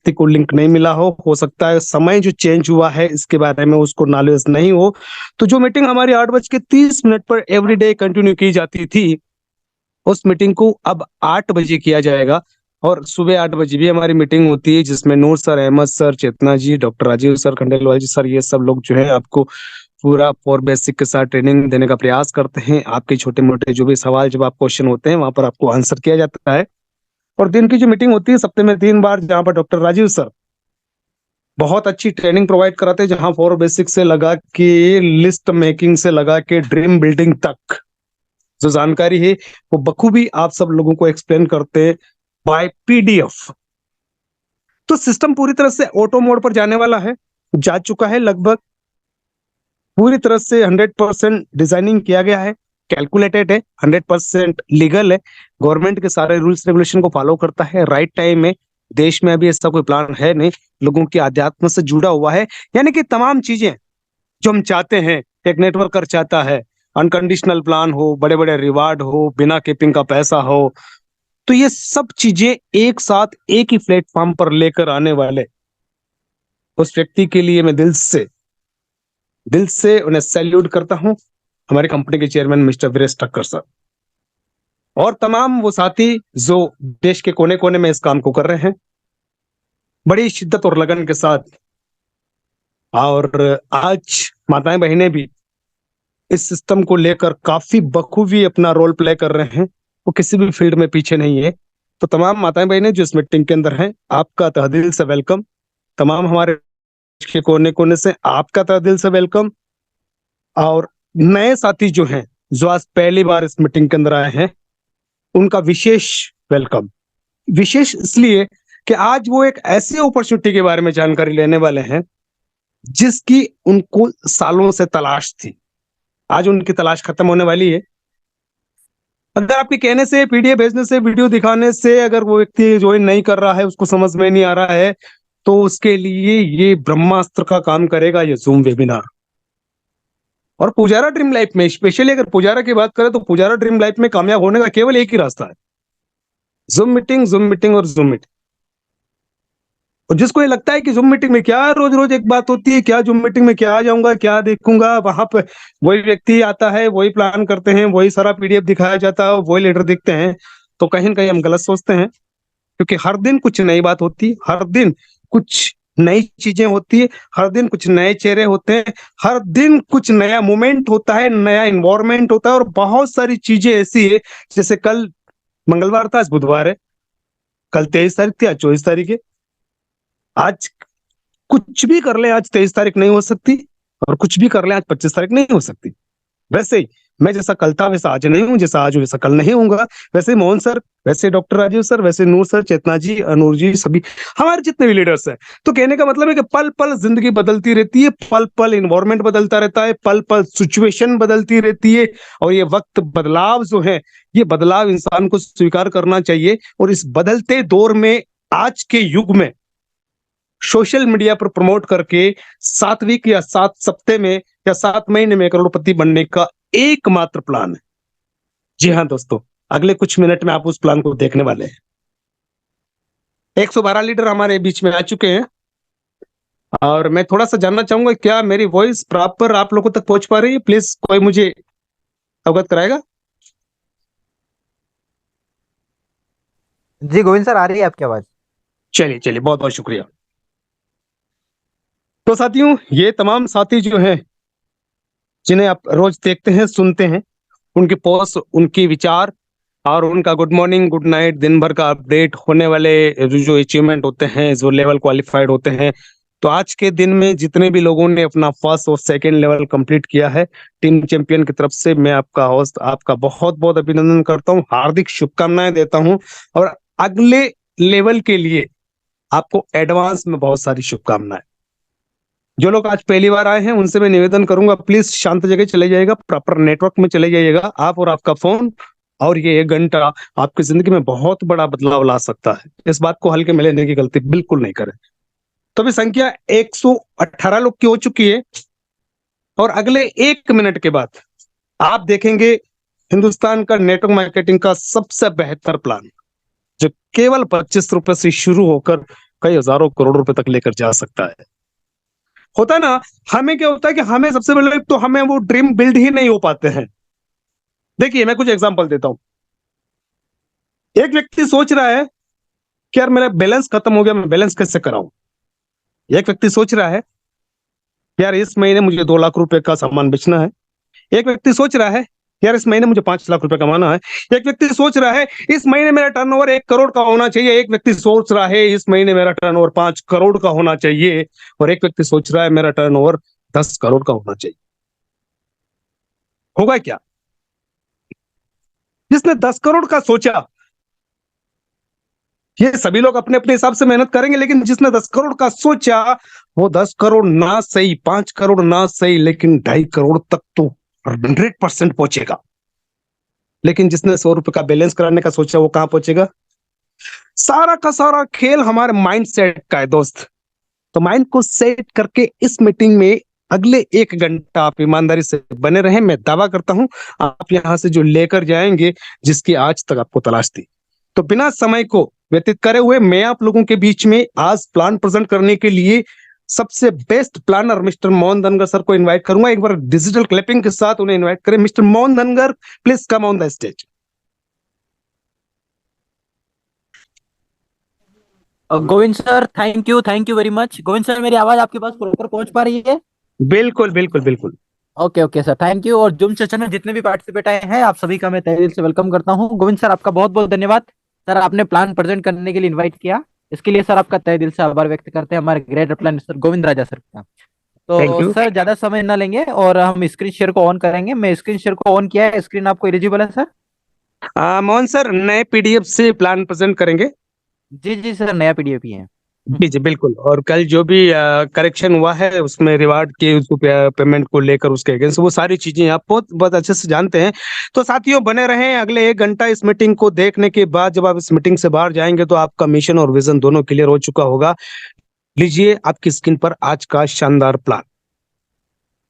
व्यक्ति को लिंक नहीं मिला हो सकता है समय जो चेंज हुआ है इसके बारे में उसको नॉलेज नहीं हो। तो जो मीटिंग हमारी 8:30 पर एवरीडे कंटिन्यू की जाती थी, उस मीटिंग को अब 8 बजे किया जाएगा। और सुबह 8 बजे भी हमारी मीटिंग होती है, जिसमें नूर सर, अहमद सर, चेतना जी, डॉक्टर राजीव सर, खंडेलवाल जी सर, ये सब लोग जो है आपको पूरा फॉर बेसिक के साथ ट्रेनिंग देने का प्रयास करते हैं। आपके छोटे मोटे जो भी सवाल जब आप क्वेश्चन होते हैं वहां पर आपको आंसर किया जाता है। और दिन की जो मीटिंग होती है सप्ताह में 3 बार, जहां पर डॉक्टर राजीव सर बहुत अच्छी ट्रेनिंग प्रोवाइड कराते हैं, जहां फॉर बेसिक से लगा के लिस्ट मेकिंग से लगा के ड्रीम बिल्डिंग तक जो जानकारी है वो बखूबी आप सब लोगों को एक्सप्लेन करते हैं बाय पीडीएफ। तो सिस्टम पूरी तरह से ऑटो मोड पर जाने वाला है, जा चुका है लगभग। पूरी तरह से 100% डिजाइनिंग किया गया है, कैलकुलेटेड है, 100% लीगल है, गवर्नमेंट के सारे रूल्स रेगुलेशन को फॉलो करता है, राइट टाइम में। देश में अभी ऐसा कोई प्लान है नहीं, लोगों की आध्यात्म से जुड़ा हुआ है। यानी कि तमाम चीजें जो हम चाहते हैं, एक नेटवर्कर चाहता है, अनकंडीशनल प्लान हो, बड़े बड़े रिवार्ड हो, बिना कीपिंग का पैसा हो, तो ये सब चीजें एक साथ एक ही प्लेटफॉर्म पर लेकर आने वाले उस व्यक्ति के लिए मैं दिल से उन्हें सैल्यूट करता हूं, हमारी कंपनी के chairman mister Viresh Thakkar sir और तमाम वो साथी जो देश के कोने कोने में इस काम को कर रहे हैं बड़ी शिद्दत और लगन के साथ। और आज माताएं बहनें भी इस सिस्टम को लेकर काफी बखूबी अपना रोल प्ले कर रहे हैं, वो किसी भी फील्ड में पीछे नहीं है। तो तमाम माताएं बहनें जो इस मीटिंग के अंदर हैं, आपका तहे से वेलकम। तमाम हमारे देश के कोने कोने से आपका तहे से वेलकम। और नए साथी जो हैं, जो आज पहली बार इस मीटिंग के अंदर आए हैं, उनका विशेष वेलकम। विशेष इसलिए कि आज वो एक ऐसी अपॉर्चुनिटी के बारे में जानकारी लेने वाले हैं जिसकी उनको सालों से तलाश थी। आज उनकी तलाश खत्म होने वाली है। अगर आपके कहने से, पीडीएफ भेजने से, वीडियो दिखाने से अगर वो व्यक्ति ज्वाइन नहीं कर रहा है, उसको समझ में नहीं आ रहा है, तो उसके लिए ये ब्रह्मास्त्र का काम करेगा ये जूम वेबिनार। और पुजारा ड्रीम लाइफ में स्पेशली अगर पुजारा की बात करें तो पुजारा ड्रीम लाइफ में कामयाब होने का केवल एक ही रास्ता है, जूम मीटिंग, जूम मीटिंग और जूम मीटिंग। और जिसको ये लगता है कि जूम मीटिंग में क्या रोज रोज एक बात होती है, क्या जूम मीटिंग में क्या आ जाऊंगा, क्या देखूंगा, वहां पे वही व्यक्ति आता है, वही प्लान करते हैं, वही सारा पीडीएफ दिखाया जाता है, वही लीडर दिखते हैं, तो कहीं ना कहीं हम गलत सोचते हैं। क्योंकि हर दिन कुछ नई बात होती है, हर दिन कुछ नई चीजें होती है, हर दिन कुछ नए चेहरे होते हैं, हर दिन कुछ नया मूवमेंट होता है, नया इन्वायरमेंट होता है। और बहुत सारी चीजें ऐसी है, जैसे कल मंगलवार था, आज बुधवार है, कल 23 तारीख थी, आज 24 तारीख है। आज कुछ भी कर ले, आज 23 तारीख नहीं हो सकती, और कुछ भी कर ले आज 25 तारीख नहीं हो सकती। वैसे ही मैं जैसा कल था वैसा आज नहीं हूं, जैसा आज वैसा कल नहीं होऊंगा। वैसे मोहन सर, वैसे डॉक्टर राजीव सर, वैसे नूर सर, चेतना जी, अनूर जी, सभी हमारे जितने भी लीडर्स हैं। तो कहने का मतलब है कि पल पल जिंदगी बदलती रहती है, पल पल इन्वायरमेंट बदलता रहता है, पल पल सिचुएशन बदलती रहती है। और ये वक्त बदलाव जो है, ये बदलाव इंसान को स्वीकार करना चाहिए। और इस बदलते दौर में, आज के युग में, सोशल मीडिया पर प्रमोट करके 7 वीक या 7 सप्ताह में या 7 महीने में करोड़पति बनने का एकमात्र प्लान है। जी हाँ दोस्तों, अगले कुछ मिनट में आप उस प्लान को देखने वाले हैं। 112 लीडर हमारे बीच में आ चुके हैं। और मैं थोड़ा सा जानना चाहूंगा, क्या मेरी वॉइस प्रॉपर आप लोगों तक पहुंच पा रही है? प्लीज कोई मुझे अवगत कराएगा। जी गोविंद सर, आ रही है आपकी आवाज। चलिए चलिए, बहुत बहुत शुक्रिया। तो साथियों, ये तमाम साथी जो हैं, जिन्हें आप रोज देखते हैं, सुनते हैं, उनके पोस्ट, उनके विचार और उनका गुड मॉर्निंग, गुड नाइट, दिन भर का अपडेट होने वाले जो अचीवमेंट होते हैं, जो लेवल क्वालिफाइड होते हैं। तो आज के दिन में जितने भी लोगों ने अपना फर्स्ट और सेकंड लेवल कंप्लीट किया है, टीम चैंपियन की तरफ से मैं आपका होस्ट, आपका बहुत बहुत अभिनंदन करता हूं, हार्दिक शुभकामनाएं देता हूं। और अगले लेवल के लिए आपको एडवांस में बहुत सारी शुभकामनाएं। जो लोग आज पहली बार आए हैं उनसे मैं निवेदन करूंगा, प्लीज शांत जगह चले जाइएगा, प्रॉपर नेटवर्क में चले जाइएगा आप और आपका फोन। और ये 1 घंटा आपकी जिंदगी में बहुत बड़ा बदलाव ला सकता है। इस बात को हल्के में लेने की गलती बिल्कुल नहीं करें। तो अभी संख्या 118 लोग की हो चुकी है। और अगले 1 मिनट के बाद आप देखेंगे हिंदुस्तान का नेटवर्क मार्केटिंग का सबसे बेहतर प्लान, जो केवल 25 रुपए से शुरू होकर कई हजारों करोड़ रुपए तक लेकर जा सकता है। होता है ना, हमें क्या होता है कि हमें सबसे पहले तो हमें वो ड्रीम बिल्ड ही नहीं हो पाते हैं। देखिए मैं कुछ एग्जांपल देता हूं। एक व्यक्ति सोच रहा है कि यार मेरा बैलेंस खत्म हो गया, मैं बैलेंस कैसे कराऊं। एक व्यक्ति सोच रहा है यार इस महीने मुझे 2 लाख रुपए का सामान बेचना है। एक व्यक्ति सोच रहा है यार इस महीने मुझे 5 लाख रुपए कमाना है। एक व्यक्ति सोच रहा है इस महीने मेरा टर्नओवर 1 करोड़ का होना चाहिए। एक व्यक्ति सोच रहा है इस महीने मेरा टर्नओवर 5 करोड़ का होना चाहिए। और एक व्यक्ति सोच रहा है मेरा टर्नओवर 10 करोड़ का होना चाहिए। होगा क्या? जिसने 10 करोड़ का सोचा, ये सभी लोग अपने अपने हिसाब से मेहनत करेंगे, लेकिन जिसने 10 करोड़ का सोचा वो 10 करोड़ ना सही, 5 करोड़ ना सही, लेकिन 2.5 करोड़ तक तो 100% पहुंचेगा। लेकिन जिसने 100 रुपए का बैलेंस कराने का सोचा वो कहां पहुंचेगा? सारा का सारा खेल हमारे माइंड सेट का है दोस्त। तो माइंड को सेट करके इस मीटिंग में अगले 1 घंटा आप ईमानदारी से बने रहें। मैं दावा करता हूं आप यहां से जो लेकर जाएंगे जिसकी आज तक आपको तलाश थी। तो बिना समय को व्यतीत करे हुए मैं आप लोगों के बीच में आज प्लान प्रेजेंट करने के लिए सबसे best planner mister Mohan Dhangar sir को इनवाइट करूंगा। एक बार डिजिटल क्लैपिंग के साथ उन्हें इनवाइट करें। Mister Mohan Dhangar, please come on the stage. Govind sir, thank you very much. Govind sir, मेरी आवाज आपके पास प्रॉपर पहुंच पा रही है? बिल्कुल बिल्कुल बिल्कुल। Okay okay sir, thank you. और जूम सेशन में जितने भी पार्टिसिपेट आए हैं, आप सभी का मैं तहे दिल से वेलकम करता हूं। गोविंद सर, आपका बहुत बहुत धन्यवाद। सर, आपने प्लान प्रेजेंट करने के लिए इनवाइट किया, इसके लिए सर आपका तहे दिल से आभार व्यक्त करते हैं हमारे great plan mister Govind Raja sir का। थैंक तो यू। सर, ज्यादा समय ना लेंगे और हम स्क्रीन शेयर को ऑन करेंगे। मैं स्क्रीन शेयर को ऑन किया है। स्क्रीन आपको एलिजिबल है सर? मोहन सर नए पीडीएफ से प्लान प्रेजेंट करेंगे। जी जी सर, नया पीडीएफ ही है। जी जी बिल्कुल। और कल जो भी करेक्शन हुआ है उसमें रिवार्ड के उसको पेमेंट को लेकर उसके अगेंस्ट वो सारी चीजें आप बहुत बहुत अच्छे से जानते हैं। तो साथियों बने रहें अगले 1 घंटा इस मीटिंग को देखने के बाद। जब आप इस मीटिंग से बाहर जाएंगे तो आपका मिशन और विजन दोनों क्लियर हो चुका होगा। लीजिए आपकी स्क्रीन पर आज का शानदार plan.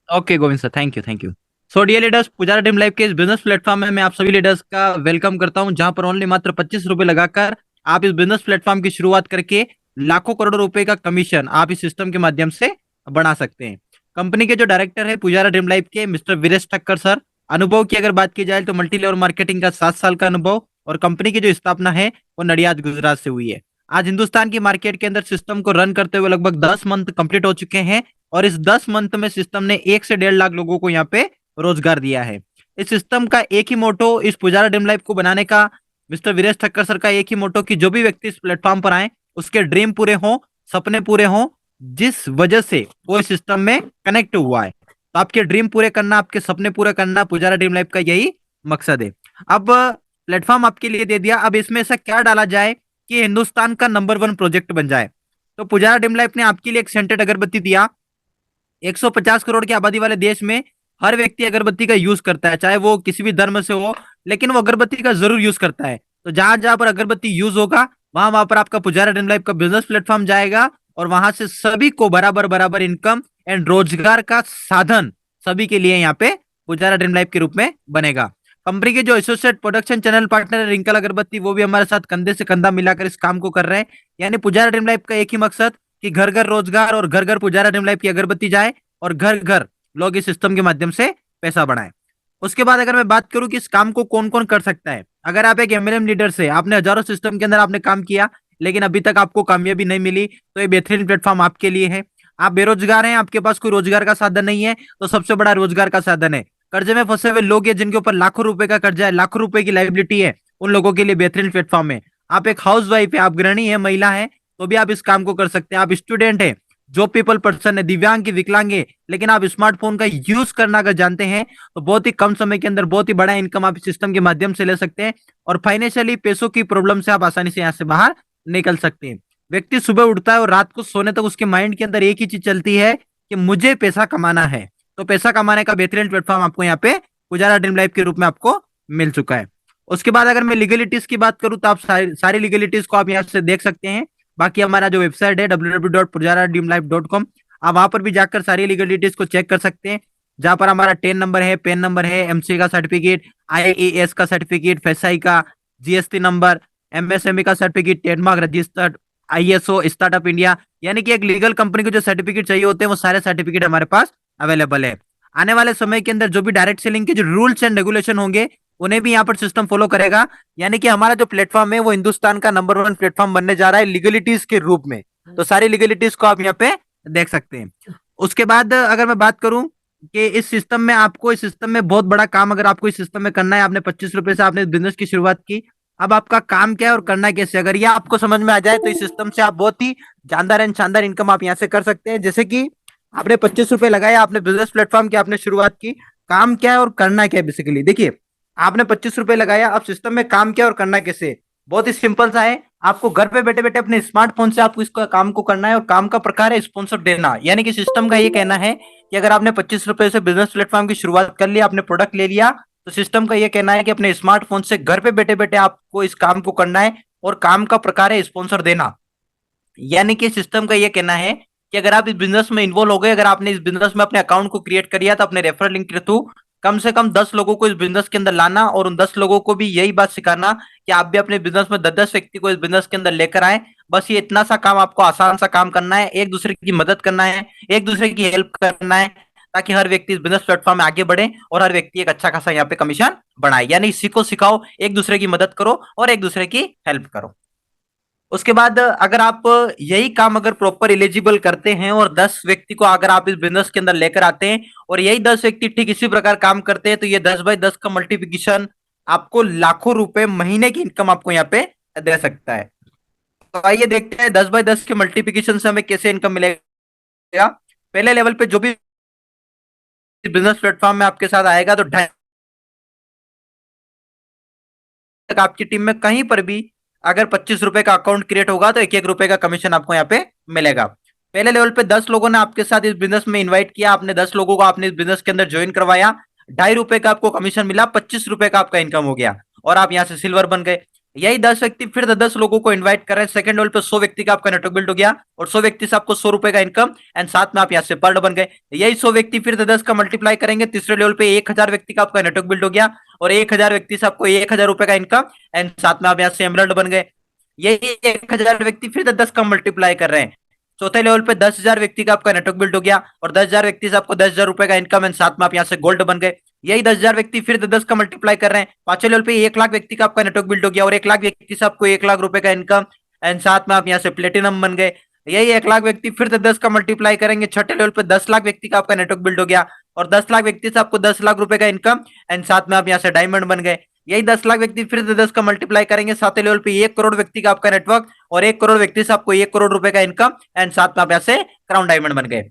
Okay Govind sir, thank you. So dear leaders, Pujara dream life के इस बिजनेस प्लेटफॉर्म में मैं आप सभी लीडर्स का वेलकम करता हूं, जहां पर ओनली मात्र 25 रुपए लगाकर आप इस बिजनेस प्लेटफॉर्म की शुरुआत करके लाखों करोड़ों रुपए का कमीशन आप इस सिस्टम के माध्यम से बना सकते हैं। कंपनी के जो डायरेक्टर है पुजारा ड्रीम लाइफ के मिस्टर वीरेश ठक्कर सर। अनुभव की अगर बात की जाए तो मल्टी लेवल मार्केटिंग का 7 साल का अनुभव, और कंपनी की जो स्थापना है वो नडियाद गुजरात से हुई है। आज हिंदुस्तान की मार्केट के अंदर सिस्टम को रन करते हुए लगभग 10 मंथ कंप्लीट हो चुके हैं, और इस 10 मंथ में सिस्टम ने 1 से 1.5 लाख लोगों को यहाँ पे रोजगार दिया है। इस सिस्टम का एक ही मोटो, इस पुजारा ड्रीम लाइफ को बनाने का मिस्टर वीरेश ठक्कर सर का एक ही मोटो कि जो भी व्यक्ति इस प्लेटफॉर्म पर आए उसके ड्रीम पूरे हों, सपने पूरे हों, जिस वजह से वो इस सिस्टम में कनेक्ट हुआ है। तो आपके ड्रीम पूरे करना, आपके सपने पूरे करना पुजारा ड्रीम लाइफ का यही मकसद है। अब प्लेटफॉर्म आपके लिए दे दिया, अब इसमें ऐसा क्या डाला जाए कि हिंदुस्तान का नंबर 1 प्रोजेक्ट बन जाए। तो पुजारा ड्रीम लाइफ ने आपके लिए एक सेंटेड अगरबत्ती दिया। 150 करोड़ की आबादी वाले देश में हर व्यक्ति अगरबत्ती का यूज करता है, चाहे वो किसी भी धर्म से हो, लेकिन वो अगरबत्ती का जरूर यूज करता है। तो जहां जहां पर अगरबत्ती यूज होगा वहां वहां पर आपका पुजारा ड्रीम लाइफ का बिजनेस प्लेटफॉर्म जाएगा, और वहां से सभी को बराबर बराबर इनकम एंड रोजगार का साधन सभी के लिए यहाँ पे पुजारा ड्रीम लाइफ के रूप में बनेगा। कंपनी के जो एसोसिएट प्रोडक्शन चैनल पार्टनर है रिंकल अगरबत्ती, वो भी हमारे साथ कंधे से कंधा मिलाकर इस काम को कर रहे हैं। यानी पुजारा ड्रीम लाइफ का एक ही मकसद कि घर घर रोजगार और घर घर पुजारा ड्रीम लाइफ की अगरबत्ती जाए, और घर घर लोग इस सिस्टम के माध्यम से पैसा बढ़ाएं। उसके बाद अगर मैं बात करूं कि इस काम को कौन कौन कर सकता है, अगर आप एक एमएलएम लीडर से आपने हजारों सिस्टम के अंदर आपने काम किया लेकिन अभी तक आपको कामयाबी नहीं मिली, तो ये बेहतरीन प्लेटफॉर्म आपके लिए है। आप बेरोजगार हैं, आपके पास कोई रोजगार का साधन नहीं है, तो सबसे बड़ा रोजगार का साधन है। कर्जे में फंसे हुए लोग हैं जिनके ऊपर लाखों रुपए का कर्जा है, लाखों रुपए की लाइबिलिटी है, उन लोगों के लिए बेहतरीन प्लेटफॉर्म है। आप एक हाउस वाइफ है, आप गृहिणी है, महिला है, तो भी आप इस काम को कर सकते हैं। आप स्टूडेंट है, जॉब पीपल पर्सन है, दिव्यांग की विकलांग है, लेकिन आप स्मार्टफोन का यूज करना अगर जानते हैं तो बहुत ही कम समय के अंदर बहुत ही बड़ा इनकम आप इस सिस्टम के माध्यम से ले सकते हैं, और फाइनेंशियली पैसों की प्रॉब्लम से आप आसानी से यहाँ से बाहर निकल सकते हैं। व्यक्ति सुबह उठता है और रात को सोने तक उसके माइंड के अंदर एक ही चीज चलती है कि मुझे पैसा कमाना है। तो पैसा कमाने का बेहतरीन प्लेटफॉर्म आपको यहाँ पे पुजारा ड्रीम लाइफ के रूप में आपको मिल चुका है। उसके बाद अगर मैं लीगलिटीज की बात करूं तो आप सारी लीगलिटीज को आप यहाँ से देख सकते हैं। बाकी हमारा जो वेबसाइट है www.pujaradreamlife.com, आप वहां पर भी जाकर सारी लीगल डिटेल्स को चेक कर सकते हैं, जहां पर हमारा टेन नंबर है, पेन नंबर है, एमसी का सर्टिफिकेट, आईएएस का सर्टिफिकेट, फेसाई का, जीएसटी नंबर, एमएसएमई का certificate, trademark registered, ISO, startup India, यानी कि एक लीगल कंपनी को जो सर्टिफिकेट चाहिए होते हैं वो सारे सर्टिफिकेट हमारे पास अवेलेबल है। आने वाले समय के अंदर जो भी डायरेक्ट सेलिंग के जो रूल्स एंड रेगुलेशन होंगे उन्हें भी यहाँ पर सिस्टम फॉलो करेगा, यानी कि हमारा जो प्लेटफॉर्म है वो हिंदुस्तान का नंबर 1 प्लेटफॉर्म बनने जा रहा है लीगलिटीज के रूप में। तो सारी लीगलिटीज को आप यहाँ पे देख सकते हैं। उसके बाद अगर मैं बात करूं कि इस सिस्टम में बहुत बड़ा काम अगर आपको इस सिस्टम में करना है, आपने 25 रुपए से आपने बिजनेस की शुरुआत की, अब आपका काम क्या है और करना कैसे, अगर ये आपको समझ में आ जाए तो इस सिस्टम से आप बहुत ही जानदार एंड शानदार इनकम आप यहाँ से कर सकते हैं। जैसे कि आपने 25 रुपए लगाए, आपने बिजनेस प्लेटफॉर्म की आपने शुरुआत की, काम क्या है और करना क्या है, बेसिकली देखिए आपने 25 रुपए लगाया, अब सिस्टम में काम क्या है और करना कैसे, बहुत ही सिंपल सा है। आपको घर पे बैठे बैठे अपने स्मार्टफोन से आपको इसका काम को करना है, और काम का प्रकार है स्पॉन्सर देना। यानी कि सिस्टम का ये कहना है कि अगर आपने 25 रुपए से बिजनेस प्लेटफॉर्म की शुरुआत कर लिया, आपने प्रोडक्ट ले लिया, तो सिस्टम का ये कहना है कि अपने स्मार्टफोन से घर पे बैठे बैठे आपको इस काम को करना है, और काम का प्रकार है स्पॉन्सर देना। यानी कि सिस्टम का ये कहना है कि अगर आप इस बिजनेस में इन्वॉल्व हो गए, अगर आपने इस बिजनेस में अपने अकाउंट को क्रिएट कर लिया, तो अपने रेफरल लिंक के थ्रू कम से कम 10 लोगों को इस बिजनेस के अंदर लाना, और उन 10 लोगों को भी यही बात सिखाना कि आप भी अपने बिजनेस में 10-10 व्यक्ति को इस बिजनेस के अंदर लेकर आए। बस ये इतना सा काम आपको, आसान सा काम करना है, एक दूसरे की मदद करना है, एक दूसरे की हेल्प करना है, ताकि हर व्यक्ति इस बिजनेस प्लेटफॉर्म में आगे बढ़े और हर व्यक्ति एक अच्छा खासा यहाँ पे कमीशन बढ़ाए। यानी सीखो, सिखाओ, एक दूसरे की मदद करो और एक दूसरे की हेल्प करो। उसके बाद अगर आप यही काम अगर प्रॉपर एलिजिबल करते हैं और 10 व्यक्ति को अगर आप इस बिजनेस के अंदर लेकर आते हैं, और यही 10 व्यक्ति ठीक इसी प्रकार काम करते हैं, तो ये 10 बाई 10 का मल्टीप्लिकेशन आपको लाखों रुपए महीने की इनकम आपको यहाँ पे दे सकता है। तो आइए देखते हैं 10 बाई 10 के मल्टीप्लिकेशन से हमें कैसे इनकम मिलेगा। पहले लेवल पे जो भी बिजनेस प्लेटफॉर्म में आपके साथ आएगा, तो 2.5 तक आपकी टीम में कहीं पर भी अगर 25 रुपए का अकाउंट क्रिएट होगा, तो 1-1 रुपए का कमीशन आपको यहाँ पे मिलेगा। पहले लेवल पे 10 लोगों ने आपके साथ इस बिजनेस में इन्वाइट किया, आपने 10 लोगों को आपने इस बिजनेस के अंदर ज्वाइन करवाया, 2.5 रुपए का आपको कमीशन मिला, 25 रुपए का आपका इनकम हो गया, और आप यहाँ से सिल्वर बन गए। यही 10 व्यक्ति फिर 10 लोगों को इन्वाइट कर रहे हैं, सेकंड लेवल पे 100 व्यक्ति का आपका नेटवर्क बिल्ड हो गया, और 100 व्यक्ति से आपको 100 रुपए का इनकम, एंड साथ में आप यहाँ से पर्ड बन गए। यही 100 व्यक्ति फिर 10 का मल्टीप्लाई करेंगे, तीसरे लेवल पे 1000 व्यक्ति का आपका नेटवर्क बिल्ड हो गया, और 1000 व्यक्ति से आपको 1000 रुपए का इनकम, एंड साथ में आप यहाँ से एमरल्ड बन गए। यही 1000 व्यक्ति फिर 10 का मल्टीप्लाई कर रहे हैं, चौथे लेवल पे 10,000 व्यक्ति का आपका नेटवर्क बिल्ड हो गया, और 10,000 व्यक्ति से आपको 10,000 रुपए का इनकम, एंड साथ में आप यहाँ से गोल्ड बन गए। यही 10,000 व्यक्ति फिर 10 का मल्टीप्लाई कर रहे हैं, पांचवें लेवल पे 1 लाख व्यक्ति का आपका नेटवर्क बिल्ड हो गया, और 1 लाख व्यक्ति से आपको 1 लाख रुपए का इनकम, एंड साथ में आप यहाँ से प्लेटिनम बन गए। यही 1 लाख व्यक्ति फिर 10 का मल्टीप्लाई करेंगे, छठे लेवल पे 10 लाख व्यक्ति का आपका नेटवर्क बिल्ड हो गया, और 10 लाख व्यक्ति से आपको 10 लाख रुपए का इनकम, एंड साथ में आप यहाँ से डायमंड बन गए। यही 10 लाख व्यक्ति फिर 10 का मल्टीप्लाई करेंगे, सातवें लेवल पे 1 करोड़ व्यक्ति का आपका नेटवर्क, और 1 करोड़ व्यक्ति से आपको 1 करोड़ रुपए का इनकम, एंड साथ में आप यहाँ से क्राउन डायमंड बन गए।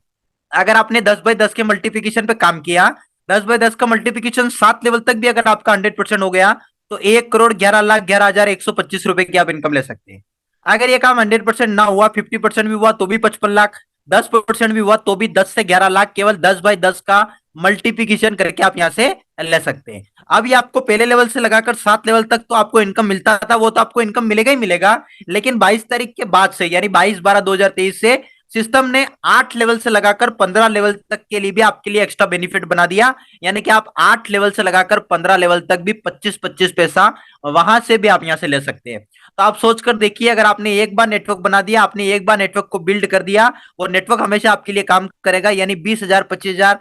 अगर आपने 10 बाई 10 के मल्टीप्लिकेशन पे काम किया, 10 बाई 10 का मल्टीप्लिकेशन 7 लेवल तक भी अगर आपका 100% हो गया, तो 1 करोड़ 11 लाख 11,125 रुपए की आप इनकम ले सकते हैं। अगर ये काम 100% ना हुआ, 50% भी हुआ तो भी 55 लाख, 10% भी हुआ तो भी 10 से 11 लाख, केवल 10 बाई 10 का मल्टीप्लिकेशन करके आप यहाँ से ले सकते हैं। अब ये आपको पहले लेवल से लगाकर 7 लेवल तक तो आपको इनकम मिलता था, वो तो आपको इनकम मिलेगा ही मिलेगा, लेकिन 22 तारीख के बाद से, यानी 22/12/2023 से सिस्टम ने 8 लेवल से लगाकर 15 लेवल तक के लिए भी आपके लिए एक्स्ट्रा बेनिफिट बना दिया। यानी कि आप 8 लेवल से लगाकर 15 लेवल तक भी 25-25 पैसा वहां से भी आप यहां से ले सकते हैं। तो आप सोचकर देखिए, अगर आपने एक बार नेटवर्क बना दिया, आपने एक बार नेटवर्क को बिल्ड कर दिया, और नेटवर्क हमेशा आपके लिए काम करेगा, यानी 20,000, 25,000,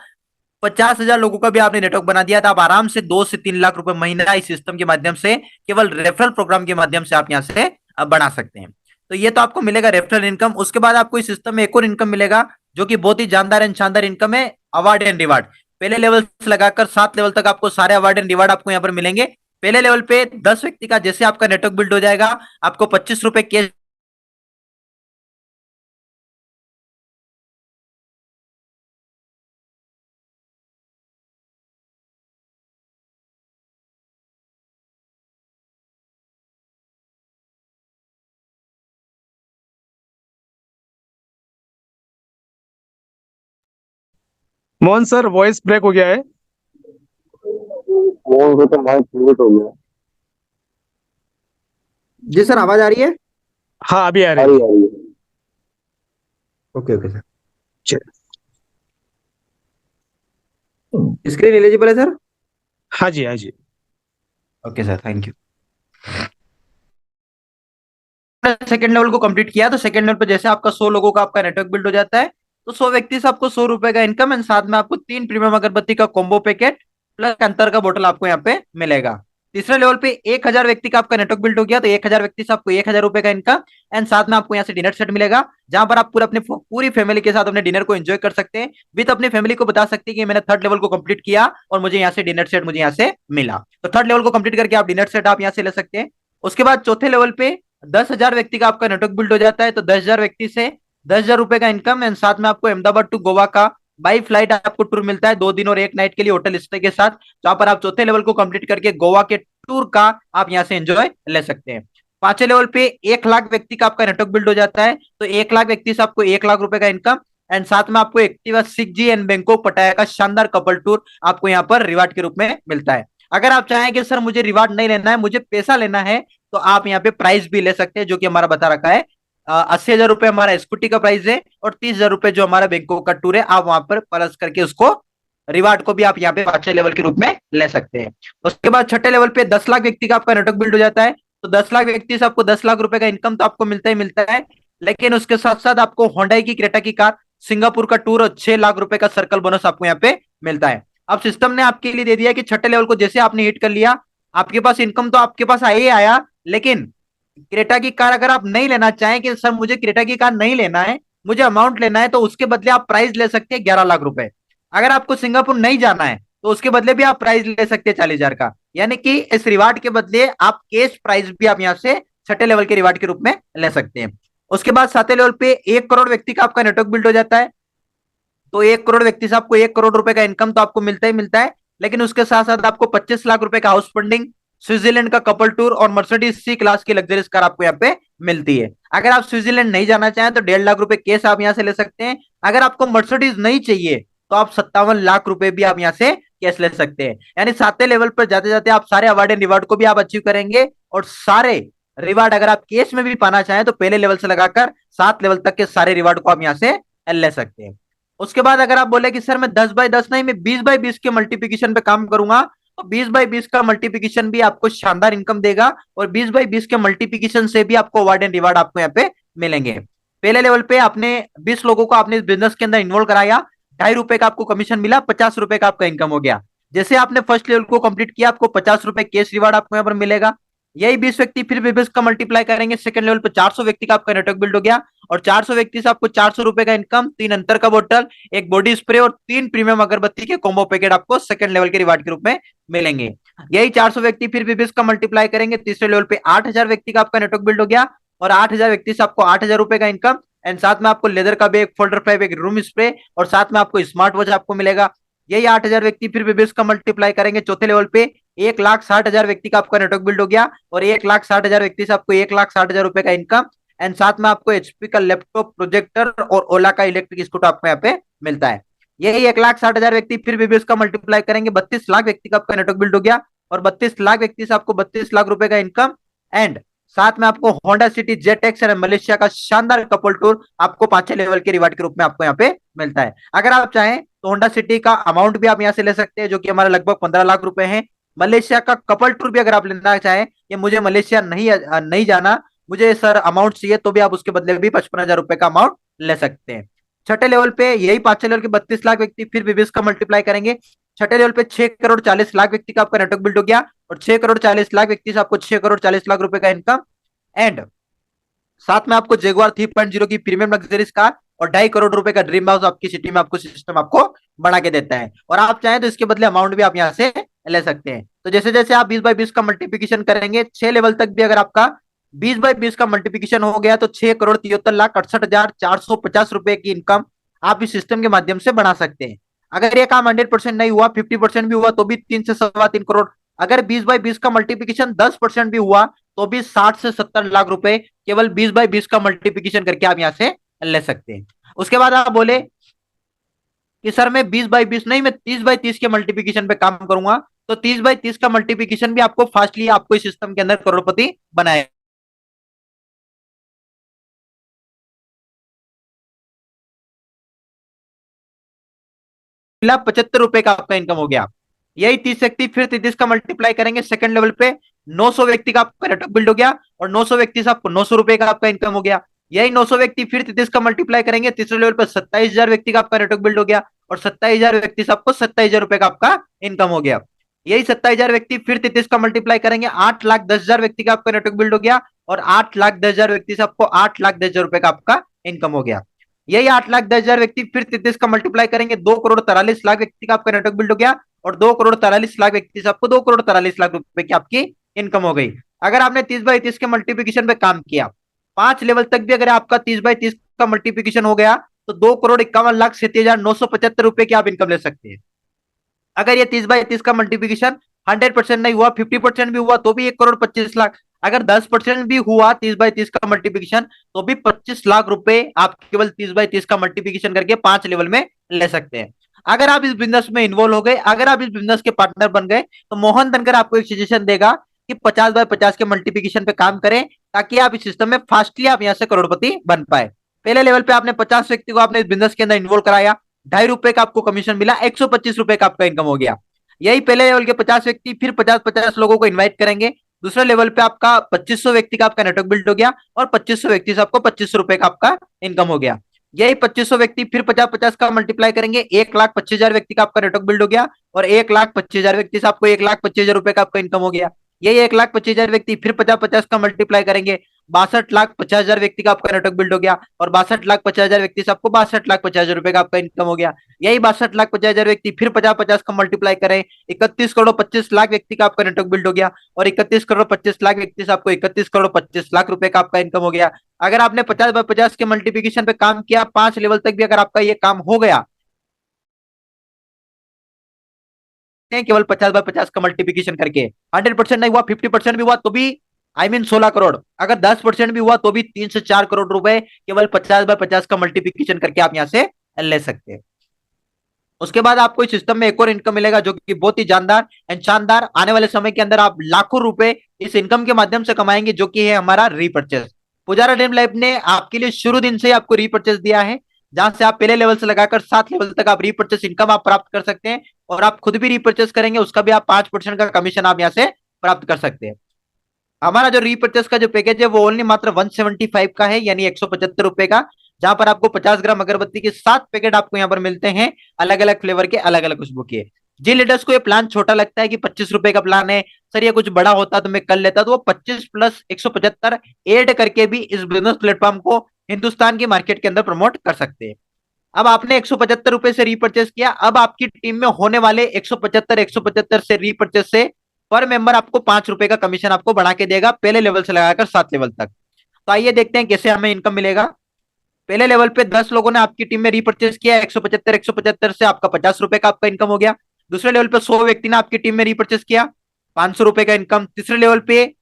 50,000 लोगों का भी आपने नेटवर्क बना दिया, तो आप आराम से 2 से 3 लाख रुपए महीना इस सिस्टम के माध्यम से, केवल रेफरल प्रोग्राम के माध्यम से आप यहां से बना सकते हैं। तो ये तो आपको मिलेगा रेफरल इनकम। उसके बाद आपको इस सिस्टम में एक और इनकम मिलेगा, जो कि बहुत ही जानदार एंड शानदार इनकम है, अवार्ड एंड रिवार्ड। पहले लेवल से लगाकर 7 लेवल तक आपको सारे अवार्ड एंड रिवार्ड आपको यहाँ पर मिलेंगे। पहले लेवल पे 10 व्यक्ति का जैसे आपका नेटवर्क बिल्ड हो जाएगा, आपको 25 रुपए cash Mohan sir, voice break हो गया है। फोन से तो माइक म्यूट हो गया। जी सर, आवाज आ रही है? हाँ, अभी आ आ रही रही है। आ रही है। ओके ओके सर, चल- स्क्रीन एलिजिबल है सर? हाँ जी, हाँ जी। Okay sir, thank you. Second level को कंप्लीट किया तो सेकंड लेवल पे जैसे आपका 100 लोगों का आपका नेटवर्क बिल्ड हो जाता है, तो 100 व्यक्ति से आपको 100 रुपए का इनकम एंड साथ में आपको 3 प्रीमियम अगरबत्ती का कॉम्बो पैकेट प्लस अंतर का बोतल आपको यहाँ पे मिलेगा। तीसरे लेवल पे 1000 व्यक्ति का आपका नेटवर्क बिल्ड हो गया तो 1000 व्यक्ति से आपको 1000 रुपए का इनकम एंड साथ में आपको यहाँ से डिनर सेट मिलेगा, जहां पर आप पूरा अपने पूरी फैमिली के साथ अपने डिनर को एंजॉय कर सकते हैं, विद अपनी फैमिली को बता सकते हैं कि मैंने थर्ड लेवल को कंप्लीट किया और मुझे यहाँ से डिनर सेट मुझे यहाँ से मिला। तो थर्ड लेवल को कंप्लीट करके आप डिनर सेट आप यहाँ से ले सकते हैं। उसके बाद चौथे लेवल पे 10,000 व्यक्ति का आपका नेटवर्क बिल्ड हो जाता है तो 10,000 व्यक्ति से 10,000 रुपए का इनकम एंड साथ में आपको अहमदाबाद टू गोवा का बाई फ्लाइट आपको टूर मिलता है 2 दिन और 1 नाइट के लिए होटल स्टे के साथ, जहां पर आप चौथे लेवल को कंप्लीट करके गोवा के टूर का आप यहाँ से एंजॉय ले सकते हैं। पांचवें लेवल पे 1 लाख व्यक्ति का आपका नेटवर्क बिल्ड हो जाता है तो 1 लाख व्यक्ति से आपको 1 लाख रुपए का इनकम एंड साथ में आपको एक्टिवा 6G एंड बैंकॉक पटाया का शानदार कपल टूर आपको यहाँ पर रिवार्ड के रूप में मिलता है। अगर आप चाहें कि सर मुझे रिवार्ड नहीं लेना है, मुझे पैसा लेना है, तो आप यहाँ पे प्राइस भी ले सकते हैं जो कि हमारा बता रखा है। 80,000 रुपए हमारा स्कूटी का प्राइस है और 30,000 रुपए जो हमारा बैंकॉक का टूर है, आप वहां पर प्लस करके उसको रिवार्ड को भी आप यहाँ पे 5वें लेवल के रूप में ले सकते हैं। उसके बाद छठे लेवल पे 10 लाख व्यक्ति का आपका नेटवर्क बिल्ड हो जाता है तो 10 लाख व्यक्ति से आपको 10 लाख रुपए का इनकम तो आपको मिलता ही मिलता है, लेकिन उसके साथ साथ आपको होंडा की क्रेटा की कार, सिंगापुर का टूर और 6 लाख रुपए का सर्कल बोनस आपको यहाँ पे मिलता है। अब सिस्टम ने आपके लिए दे दिया कि छठे लेवल को जैसे आपने हिट कर लिया, आपके पास इनकम तो आपके पास आया ही आया, लेकिन क्रेटा की कार अगर आप नहीं लेना चाहें कि सर मुझे क्रेटा की कार नहीं लेना है, मुझे अमाउंट लेना है, तो उसके बदले आप प्राइस ले सकते हैं 11 लाख रुपए। अगर आपको सिंगापुर नहीं जाना है तो उसके बदले भी आप प्राइस ले सकते हैं 40,000 का, यानी कि इस रिवार्ड के बदले आप कैश प्राइस भी आप यहाँ से छठे लेवल के रिवार्ड के रूप में ले सकते हैं। उसके बाद सातवें लेवल पे 1 करोड़ व्यक्ति का आपका नेटवर्क बिल्ड हो जाता है तो 1 करोड़ व्यक्ति से आपको 1 करोड़ रुपए का इनकम तो आपको मिलता ही मिलता है, लेकिन उसके साथ साथ आपको 25 लाख रुपए का हाउस फंडिंग, स्विट्जरलैंड का कपल टूर और मर्सिडीज सी क्लास की लग्जरियस कार आपको यहाँ पे मिलती है। अगर आप स्विट्जरलैंड नहीं जाना चाहें तो 1.5 लाख रुपए केस आप यहाँ से ले सकते हैं। अगर आपको मर्सिडीज नहीं चाहिए तो आप 57 लाख रुपए भी आप यहाँ से कैश ले सकते हैं। यानी सातवें लेवल पर जाते जाते आप सारे अवार्ड एंड रिवार्ड को भी आप अचीव करेंगे और सारे रिवार्ड अगर आप केस में भी पाना चाहें तो पहले लेवल से लगाकर 7 लेवल तक के सारे रिवार्ड को आप यहाँ से ले सकते हैं। उसके बाद अगर आप बोले कि सर मैं 10x10 नहीं, मैं 20x20 के मल्टीप्लिकेशन पे काम करूंगा, तो 20x20 का मल्टीप्लिकेशन भी आपको शानदार इनकम देगा और 20x20 के मल्टीप्लिकेशन से भी आपको अवार्ड एंड रिवार्ड आपको यहाँ पे मिलेंगे। पहले लेवल पे आपने 20 लोगों को आपने इस बिजनेस के अंदर इन्वॉल्व कराया, 2.5 रुपए का आपको कमीशन मिला, 50 रुपए का आपका इनकम हो गया। जैसे आपने फर्स्ट लेवल को कंप्लीट किया, आपको 50 रुपए कैश रिवार्ड आपको यहाँ पर मिलेगा। यही 20 व्यक्ति फिर भी इसका मल्टीप्लाई करेंगे, सेकंड लेवल पर 400 व्यक्ति का आपका नेटवर्क बिल्ड हो गया और 400 व्यक्ति से आपको 400 रुपए का इनकम, 3 अंतर का बोतल, 1 बॉडी स्प्रे और 3 प्रीमियम अगरबत्ती के कॉम्बो पैकेट आपको सेकंड लेवल के रिवार्ड के रूप में मिलेंगे। यही 400 व्यक्ति फिर भी इसका मल्टीप्लाई करेंगे, तीसरे लेवल पे 8,000 व्यक्ति का आपका नेटवर्क बिल्ड हो गया और 8,000 व्यक्ति से आपको 8,000 रुपए का इनकम एंड साथ में आपको लेदर का बैग, फोल्डर फाइव, एक रूम स्प्रे और साथ में आपको स्मार्ट वॉच आपको मिलेगा। यही 8,000 व्यक्ति फिर भी इसका मल्टीप्लाई करेंगे, चौथे लेवल पे 1,60,000 व्यक्ति का आपका नेटवर्क बिल्ड हो गया और 1,60,000 व्यक्ति से आपको 1,60,000 रुपए का इनकम एंड साथ में आपको एचपी का लैपटॉप, प्रोजेक्टर और ओला का इलेक्ट्रिक स्कूटर आपको यहाँ पे मिलता है। यही 1,60,000 व्यक्ति फिर भी इसका मल्टीप्लाई करेंगे, 32 लाख व्यक्ति का आपका नेटवर्क बिल्ड हो गया और 32 लाख व्यक्ति से आपको 32 लाख रुपए का इनकम एंड साथ में आपको होंडा सिटी जेट एक्स और मलेशिया का शानदार कपल टूर आपको 5वें लेवल के रिवार्ड के रूप में आपको यहाँ पे मिलता है। अगर आप चाहें तो होंडा सिटी का अमाउंट भी आप यहाँ से ले सकते हैं जो कि हमारा लगभग 15 लाख रुपए है। मलेशिया का कपल टूर भी अगर आप लेना चाहें कि मुझे मलेशिया नहीं जाना, मुझे सर अमाउंट चाहिए, तो भी आप उसके बदले भी 55,000 रुपए का अमाउंट ले सकते हैं। छठे लेवल पे यही 5वें लेवल के 32 लाख व्यक्ति फिर भी इसका मल्टीप्लाई करेंगे, छठे लेवल पे 6 करोड़ 40 लाख व्यक्ति का आपका नेटवर्क बिल्ड हो गया और 6 करोड़ 40 लाख व्यक्ति से आपको 6 करोड़ 40 लाख रुपए का इनकम एंड साथ में आपको जेगुआर 3.0 की प्रीमियम लग्जरीज कार और 2.5 करोड़ रुपए का ड्रीम हाउस आपकी सिटी में आपको सिस्टम आपको बना के देता है। और आप चाहें तो इसके बदले अमाउंट भी आप यहाँ से ले सकते हैं। तो जैसे जैसे आप 20x20 का मल्टीप्लिकेशन करेंगे, 6 लेवल तक भी अगर आपका 20x20 का मल्टीप्लिकेशन हो गया तो 6,73,68,450 रुपए की इनकम आप इस सिस्टम के माध्यम से बना सकते हैं। अगर ये काम 100% नहीं हुआ, 50% भी हुआ तो भी 3 से 3.25 करोड़। अगर 20x20 का मल्टीप्लिकेशन 10% भी हुआ तो भी 60 से 70 लाख रुपए केवल 20x20 का मल्टीप्लिकेशन करके आप यहाँ से ले सकते हैं। उसके बाद आप बोले कि सर मैं 20x20 नहीं, मैं 30x30 के मल्टीप्लिकेशन पे काम करूंगा, तो 30x30 का मल्टीप्लिकेशन भी आपको फास्टली आपको इस सिस्टम के अंदर करोड़पति बनाएगा। 75 रुपए का आपका इनकम हो गया। यही 30 व्यक्ति फिर 33 का मल्टीप्लाई करेंगे, सेकंड लेवल पे 900 व्यक्ति का आपका नेटवर्क बिल्ड हो गया, और 900 व्यक्ति से आपको 900 रुपए का आपका इनकम हो गया। यही 900 व्यक्ति फिर 33 का मल्टीप्लाई करेंगे, तीसरे लेवल पर 27,000 व्यक्ति का आपका नेटवर्क बिल्ड हो गया, और 27,000 व्यक्ति से आपको 27,000 रुपए का आपका इनकम हो गया। यही 27,000 व्यक्ति फिर 33 का मल्टीप्लाई करेंगे, 8,10,000 व्यक्ति का आपका नेटवर्क बिल्ड हो गया, और 8,10,000 व्यक्ति से आपको 8,10,000 रुपए का आपका इनकम हो गया। यही 8,10,000 व्यक्ति फिर 33 का मल्टीप्लाई करेंगे, 2,43,00,000 व्यक्ति का आपका नेटवर्क बिल्ड हो गया, और 2,43,00,000 व्यक्ति से आपको 2,43,00,000 रुपए की आपकी इनकम हो गई। अगर आपने 30/30 के मल्टीप्लिकेशन पे काम किया, 5 लेवल तक भी अगर आपका 30/30 का मल्टीप्लिकेशन हो गया, तो 2,51,37,975 रुपए की आप इनकम ले सकते हैं। अगर ये 30/30 का मल्टीप्लिकेशन 100% नहीं हुआ, 50% भी हुआ, तो भी 1,25,00,000। अगर 10% भी हुआ 30/30 का मल्टीप्लिकेशन, तो भी 25,00,000 रुपए आप केवल 30/30 का मल्टीप्लिकेशन करके 5 लेवल में ले सकते हैं। अगर आप इस बिजनेस में इन्वॉल्व हो गए, अगर आप इस बिजनेस के पार्टनर बन गए, तो मोहन धनकर आपको एक सजेशन देगा कि 50/50 के मल्टीप्लिकेशन पे काम करें, ताकि आप इस सिस्टम में फास्टली आप यहां से करोड़पति बन पाए। पहले लेवल पे आपने 50 व्यक्ति को आपने इस बिजनेस के अंदर इन्वॉल्व कराया, ₹2.5 का आपको कमीशन मिला, 125 रुपए का आपका इनकम हो गया। यही पहले लेवल के 50 व्यक्ति फिर 50-50 लोगों को इन्वाइट करेंगे, दूसरे लेवल पे आपका 2500 व्यक्ति का आपका नेटवर्क बिल्ड हो गया, और 2500 व्यक्ति से आपको 2500 रुपए का आपका इनकम हो गया। यही 2500 व्यक्ति फिर 50-50 का मल्टीप्लाई करेंगे, 1,25,000 व्यक्ति का आपका नेटवर्क बिल्ड हो गया, और 1,25,000 व्यक्ति से आपको 1,25,000 रुपए का आपका इनकम हो गया। यही 1,25,000 व्यक्ति फिर 50-50 का मल्टीप्लाई करेंगे, 62,50,000 व्यक्ति का आपका नेटवर्क बिल्ड हो गया, और 62,50,000 व्यक्ति से आपको 62,50,000 रुपए का आपका इनकम हो गया। यही 62,50,000 व्यक्ति फिर 50-50 का मल्टीप्लाई करें, 31,25,00,000 व्यक्ति का आपका नेटवर्क बिल्ड हो गया, और 31,25,00,000 व्यक्ति से आपको 31,25,00,000 रुपए का आपका इनकम हो गया। अगर आपने 50/50 के मल्टीप्लिकेशन पे काम किया, 5 लेवल तक भी अगर आपका ये काम हो गया, केवल 50/50 का मल्टीप्लिकेशन करके, 100% नहीं हुआ, 50% भी हुआ, तो भी 16 करोड़, अगर 10% भी हुआ, तो भी 3 से 4 करोड़ रुपए केवल 50/50 का मल्टीप्लिकेशन करके आप यहां से ले सकते हैं। उसके बाद आपको इस सिस्टम में एक और इनकम मिलेगा, जो कि बहुत ही जानदार एंड शानदार। आने वाले समय के अंदर आप लाखों रुपए इस इनकम के माध्यम से कमाएंगे, जो कि है हमारा रीपर्चेस। पुजारा ड्रीम लाइफ ने आपके लिए शुरू दिन से आपको रीपर्चेस दिया है, जहां से आप पहले लेवल से लगाकर 7 लेवल तक आप रीपर्चेस इनकम आप प्राप्त कर सकते हैं, और आप खुद भी रीपर्चेस करेंगे, उसका भी आप 5% का कमीशन आप यहाँ से प्राप्त कर सकते हैं। हमारा जो रीपर्चेस का जो पैकेज है, वो ओनली मात्र 175 का है, यानी 175 रुपए का, जहां पर आपको 50 ग्राम अगरबत्ती के 7 पैकेट आपको यहाँ पर मिलते हैं, अलग अलग फ्लेवर के, अलग अलग खुशबू के। जिन लीडर्स को ये प्लान छोटा लगता है कि 25 रुपए का प्लान है, सर ये कुछ बड़ा होता तो मैं कर लेता, तो वो 25 प्लस 175 एड करके भी इस बिजनेस प्लेटफॉर्म को हिंदुस्तान की मार्केट के अंदर प्रमोट कर सकते हैं। अब आपने 175 रुपए से रीपर्चेस किया, अब आपकी टीम में होने वाले 175 से रीपर्चेस से पर मेंबर आपको 5 रुपए का कमीशन आपको बढ़ा के देगा, पहले लेवल से लगाकर 7 लेवल तक। तो आइए देखते हैं कैसे हमें इनकम मिलेगा। पहले लेवल पे 10 लोगों ने आपकी टीम में रीपर्चेस किया, 175 से आपका 50 रुपए का आपका इनकम हो गया। दूसरे लेवल पे 100 व्यक्ति ने आपकी टीम में रीपर्चेस किया, 500 रुपए का इनकम। तीसरे लेवल पे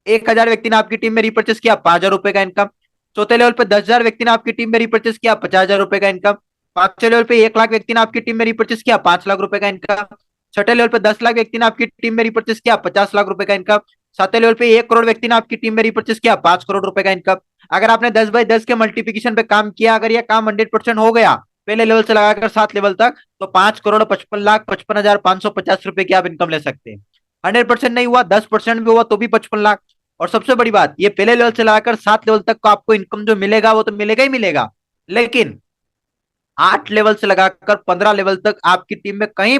1,000 व्यक्ति ने आपकी टीम में रीपर्चेस किया, 5,000 रुपए का इनकम। चौथे लेवल पे 10,000 व्यक्ति ने आपकी टीम में रीपर्चेस किया, 50,000 रुपए का इनकम। पांचवें लेवल पे 1 लाख व्यक्ति ने आपकी टीम में रीपर्चेस किया, 5 लाख रुपए का इनकम। छठे लेवल पे 10 लाख व्यक्ति ने आपकी टीम में रीपर्चेस किया, 50 लाख रुपए का इनकम। सातवें लेवल पे 1 करोड़ व्यक्ति ने आपकी टीम में रीपर्चेस किया, 5 करोड़ रुपए का इनकम। अगर आपने 10/10 के मल्टीप्लिकेशन पे काम किया, अगर यह काम 100% हो गया पहले लेवल से लगाकर 7 लेवल तक, तो 5,55,55,550 रुपए की आप इनकम ले सकते हैं। 100% नहीं हुआ, 10% भी हुआ, तो भी 55 लाख। और सबसे बड़ी बात, ये पहले लेवल से लगाकर 7 लेवल तक को आपको इनकम जो मिलेगा वो तो मिलेगा ही मिलेगा, लेकिन 8 लेवल से लगाकर 15 लेवल तक आपकी टीम में कहीं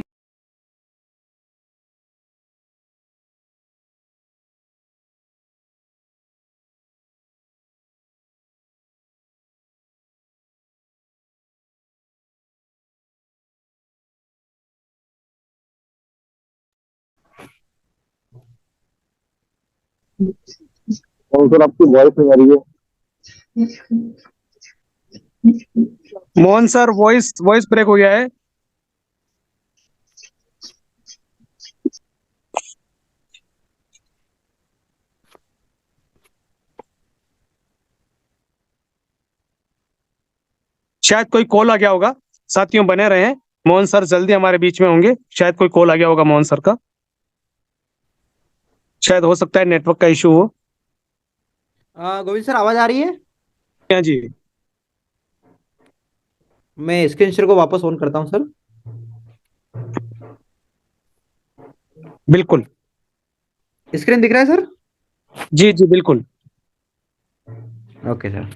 और सर आपकी वॉइस नहीं आ रही है। Mohan sir, voice voice break हो गया है। शायद कोई कॉल आ गया होगा, साथियों बने रहे। मोहन सर जल्दी हमारे बीच में होंगे, शायद कोई कॉल आ गया होगा मोहन सर का, शायद हो सकता है नेटवर्क का इशू हो। गोविंद सर आवाज आ रही है? हाँ जी, मैं स्क्रीन शेयर को वापस ऑन करता हूं सर। बिल्कुल। स्क्रीन दिख रहा है सर? जी जी बिल्कुल। Okay sir.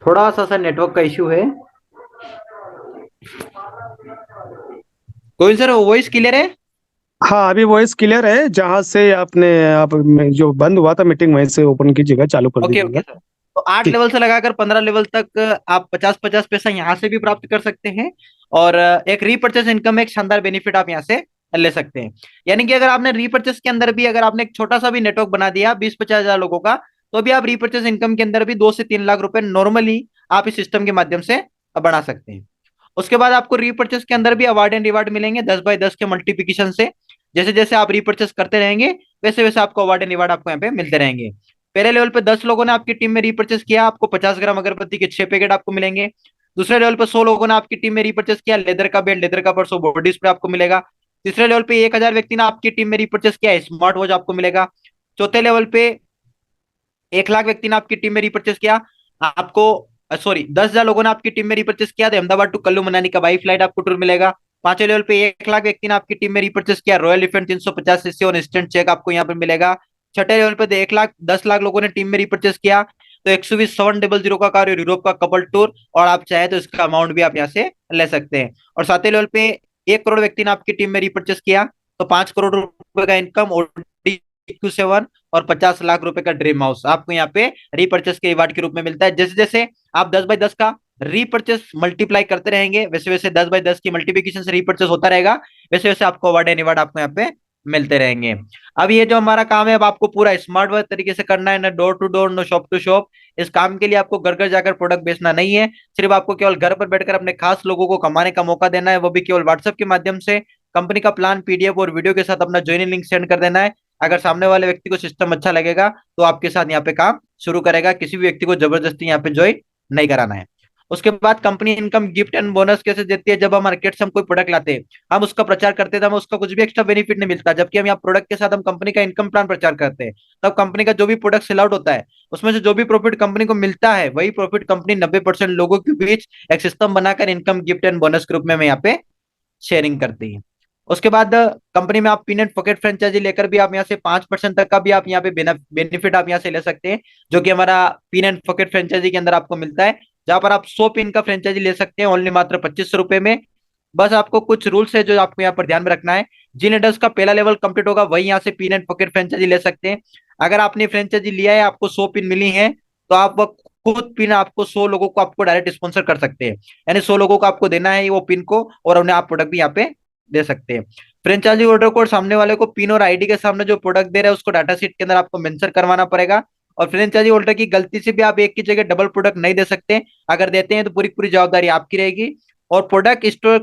थोड़ा सा सर नेटवर्क का इश्यू है। गोविंद सर वॉइस क्लियर है? हाँ अभी वॉइस क्लियर है, जहां से आपने आप जो बंद हुआ था मीटिंग वहीं से ओपन कीजिएगा, चालू कर ओके ओके दीजिएगा। सर। तो 8 ठीक। लेवल से लगाकर 15 लेवल तक आप 50-50 पैसा यहाँ से भी प्राप्त कर सकते हैं। और एक रीपर्चेस इनकम, एक शानदार बेनिफिट आप यहाँ से ले सकते हैं। यानी कि अगर आपने रीपर्चेस के अंदर भी, अगर आपने एक छोटा सा भी नेटवर्क बना दिया 20-50 हजार लोगों का, तो भी आप रीपर्चेस इनकम के अंदर भी 2 से 3 लाख रुपए नॉर्मली आप इस सिस्टम के माध्यम से बना सकते हैं। उसके बाद आपको रीपर्चेस के अंदर भी अवार्ड एंड रिवार्ड मिलेंगे 10 बाय 10 के मल्टीप्लिकेशन से। जैसे जैसे आप रीपर्चेस करते रहेंगे वैसे वैसे आपको अवार्ड एंड रिवार्ड आपको यहाँ पे मिलते रहेंगे। पहले लेवल पे 10 लोगों ने आपकी टीम में रीपर्चेस किया, आपको 50 ग्राम अगरबत्ती के 6 पैकेट आपको मिलेंगे। दूसरे लेवल पे 100 लोगों ने आपकी टीम में रीपर्चेस किया, लेदर का बेल्ट, लेदर का पर्स, बॉडी स्प्रे आपको मिलेगा। तीसरे लेवल पे 1,000 व्यक्ति ने आपकी टीम में रीपर्चेस किया, स्मार्ट वॉच आपको मिलेगा। चौथे लेवल पे 1 लाख व्यक्ति ने आपकी टीम में रिपर्चेस किया, आपको सॉरी 10,000 लोगों ने आपकी टीम में रिपर्चेस किया तो अहमदाबाद टू कुल्लू मनाली का बाई फ्लाइट आपको टूर मिलेगा। पांचवें लेवल पे 1 लाख व्यक्ति ने आपकी टीम में रिपर्चेस किया, रॉयल इनफील्ड 350 सीसी और इंस्टेंट चेक आपको यहाँ पे मिलेगा। छठे लेवल पे 1 लाख 10 लाख लोगों ने टीम में रिपर्चेस किया तो 120 700 का कार यूरोप का कपल टूर, और आप चाहे तो इसका अमाउंट भी आप यहाँ से ले सकते हैं। और सातवें लेवल पे 1 करोड़ व्यक्ति ने आपकी टीम में रिपर्चेस किया तो 5 करोड़ रुपए का इनकम और Q7 और 50 लाख रुपए का ड्रीम हाउस आपको यहाँ पे रीपर्चेस के रिवार्ड के रूप में मिलता है। जैसे जैसे आप 10 बाय 10 का रीपर्चेस मल्टीप्लाई करते रहेंगे वैसे वैसे 10 बाय 10 की मल्टीप्लिकेशन से रीपर्चेस होता रहेगा, वैसे वैसे आपको अवार्ड एंड रिवार्ड आपको यहाँ पे मिलते रहेंगे। अब ये जो हमारा काम है, अब आपको पूरा स्मार्ट वर्क तरीके से करना है, ना door to door no shop to shop. इस काम के लिए आपको घर घर जाकर प्रोडक्ट बेचना नहीं है, सिर्फ आपको केवल घर पर बैठकर अपने खास लोगों को कमाने का मौका देना है, वो भी केवल व्हाट्सएप के माध्यम से। कंपनी का प्लान पीडीएफ और वीडियो के साथ अपना ज्वाइनिंग लिंक सेंड कर देना है। अगर सामने वाले व्यक्ति को सिस्टम अच्छा लगेगा तो आपके साथ यहाँ पे काम शुरू करेगा, किसी भी व्यक्ति को जबरदस्ती यहाँ पे ज्वाइन नहीं कराना है। उसके बाद company income gift and bonus कैसे देती है, जब हम मार्केट से हम कोई प्रोडक्ट लाते हैं, हम उसका प्रचार करते हैं तो हमें उसका कुछ भी एक्स्ट्रा बेनिफिट नहीं मिलता, जबकि हम यहाँ प्रोडक्ट के साथ हम कंपनी का इनकम प्लान प्रचार करते हैं, तब कंपनी का जो भी प्रोडक्ट सेल आउट होता है उसमें से जो भी प्रॉफिट कंपनी को मिलता है वही प्रॉफिट कंपनी 90% लोगों के बीच एक सिस्टम बनाकर इनकम गिफ्ट एंड बोनस के रूप में हमें यहाँ पे शेयरिंग करती है। उसके बाद कंपनी में आप पीनट पॉकेट फ्रेंचाइजी लेकर भी आप यहाँ से 5% तक का भी आप यहाँ पे बेनिफिट आप यहाँ से ले सकते हैं, जो कि हमारा पिन एंड पॉकेट फ्रेंचाइजी के अंदर आपको मिलता है, जहां पर आप 100 पिन का फ्रेंचाइजी ले सकते हैं ओनली मात्र 2500 रुपए में। बस आपको कुछ रूल्स है जो आपको यहाँ पर ध्यान में रखना है। जिन लीडर्स का पहला लेवल कंप्लीट होगा वही यहाँ से पिन एंड पॉकेट फ्रेंचाइजी ले सकते हैं। अगर आपने फ्रेंचाइजी लिया है, आपको 100 पिन मिली है, तो आप खुद पिन आपको 100 लोगों को आपको डायरेक्ट स्पॉन्सर कर सकते हैं, यानी 100 लोगों को आपको देना है वो पिन को, और उन्हें आप प्रोडक्ट भी यहाँ पे दे सकते हैं। फ्रेंचाइजी ऑर्डर कोड सामने वाले को पिन और आईडी के सामने जो प्रोडक्ट दे रहे हैं उसको डाटा शीट के अंदर आपको मेंशन करवाना पड़ेगा। और फ्रेंचाइजी होल्डर की गलती से भी आप एक की जगह डबल प्रोडक्ट नहीं दे सकते, अगर देते हैं तो पूरी पूरी जवाबदारी आपकी रहेगी। और प्रोडक्ट स्टोर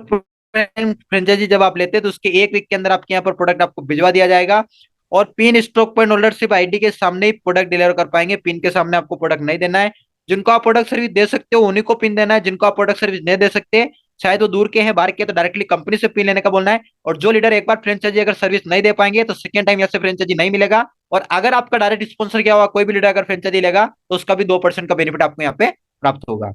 फ्रेंचाइजी जब आप लेते हैं तो उसके 1 वीक के अंदर आपके यहाँ पर प्रोडक्ट आपको भिजवा दिया जाएगा। और पिन स्टॉक पॉइंट होल्डर सिर्फ आईडी के सामने ही प्रोडक्ट डिलीवर कर पाएंगे, पिन के सामने आपको प्रोडक्ट नहीं देना है। जिनको आप प्रोडक्ट सर्विस दे सकते हो उन्हीं को पिन देना है, जिनको आप प्रोडक्ट सर्विस नहीं दे सकते, शायद वो दूर के हैं बाहर के, तो डायरेक्टली कंपनी से पिन लेने का बोलना है। और जो लीडर एक बार फ्रेंचाइजी अगर सर्विस नहीं दे पाएंगे तो सेकंड टाइम यहाँ से फ्रेंचाइजी नहीं मिलेगा। और अगर आपका डायरेक्ट स्पॉन्सर किया हुआ कोई भी लीडर अगर फ्रेंचाइजी लेगा तो उसका भी 2% का बेनिफिट आपको यहाँ पे प्राप्त होगा।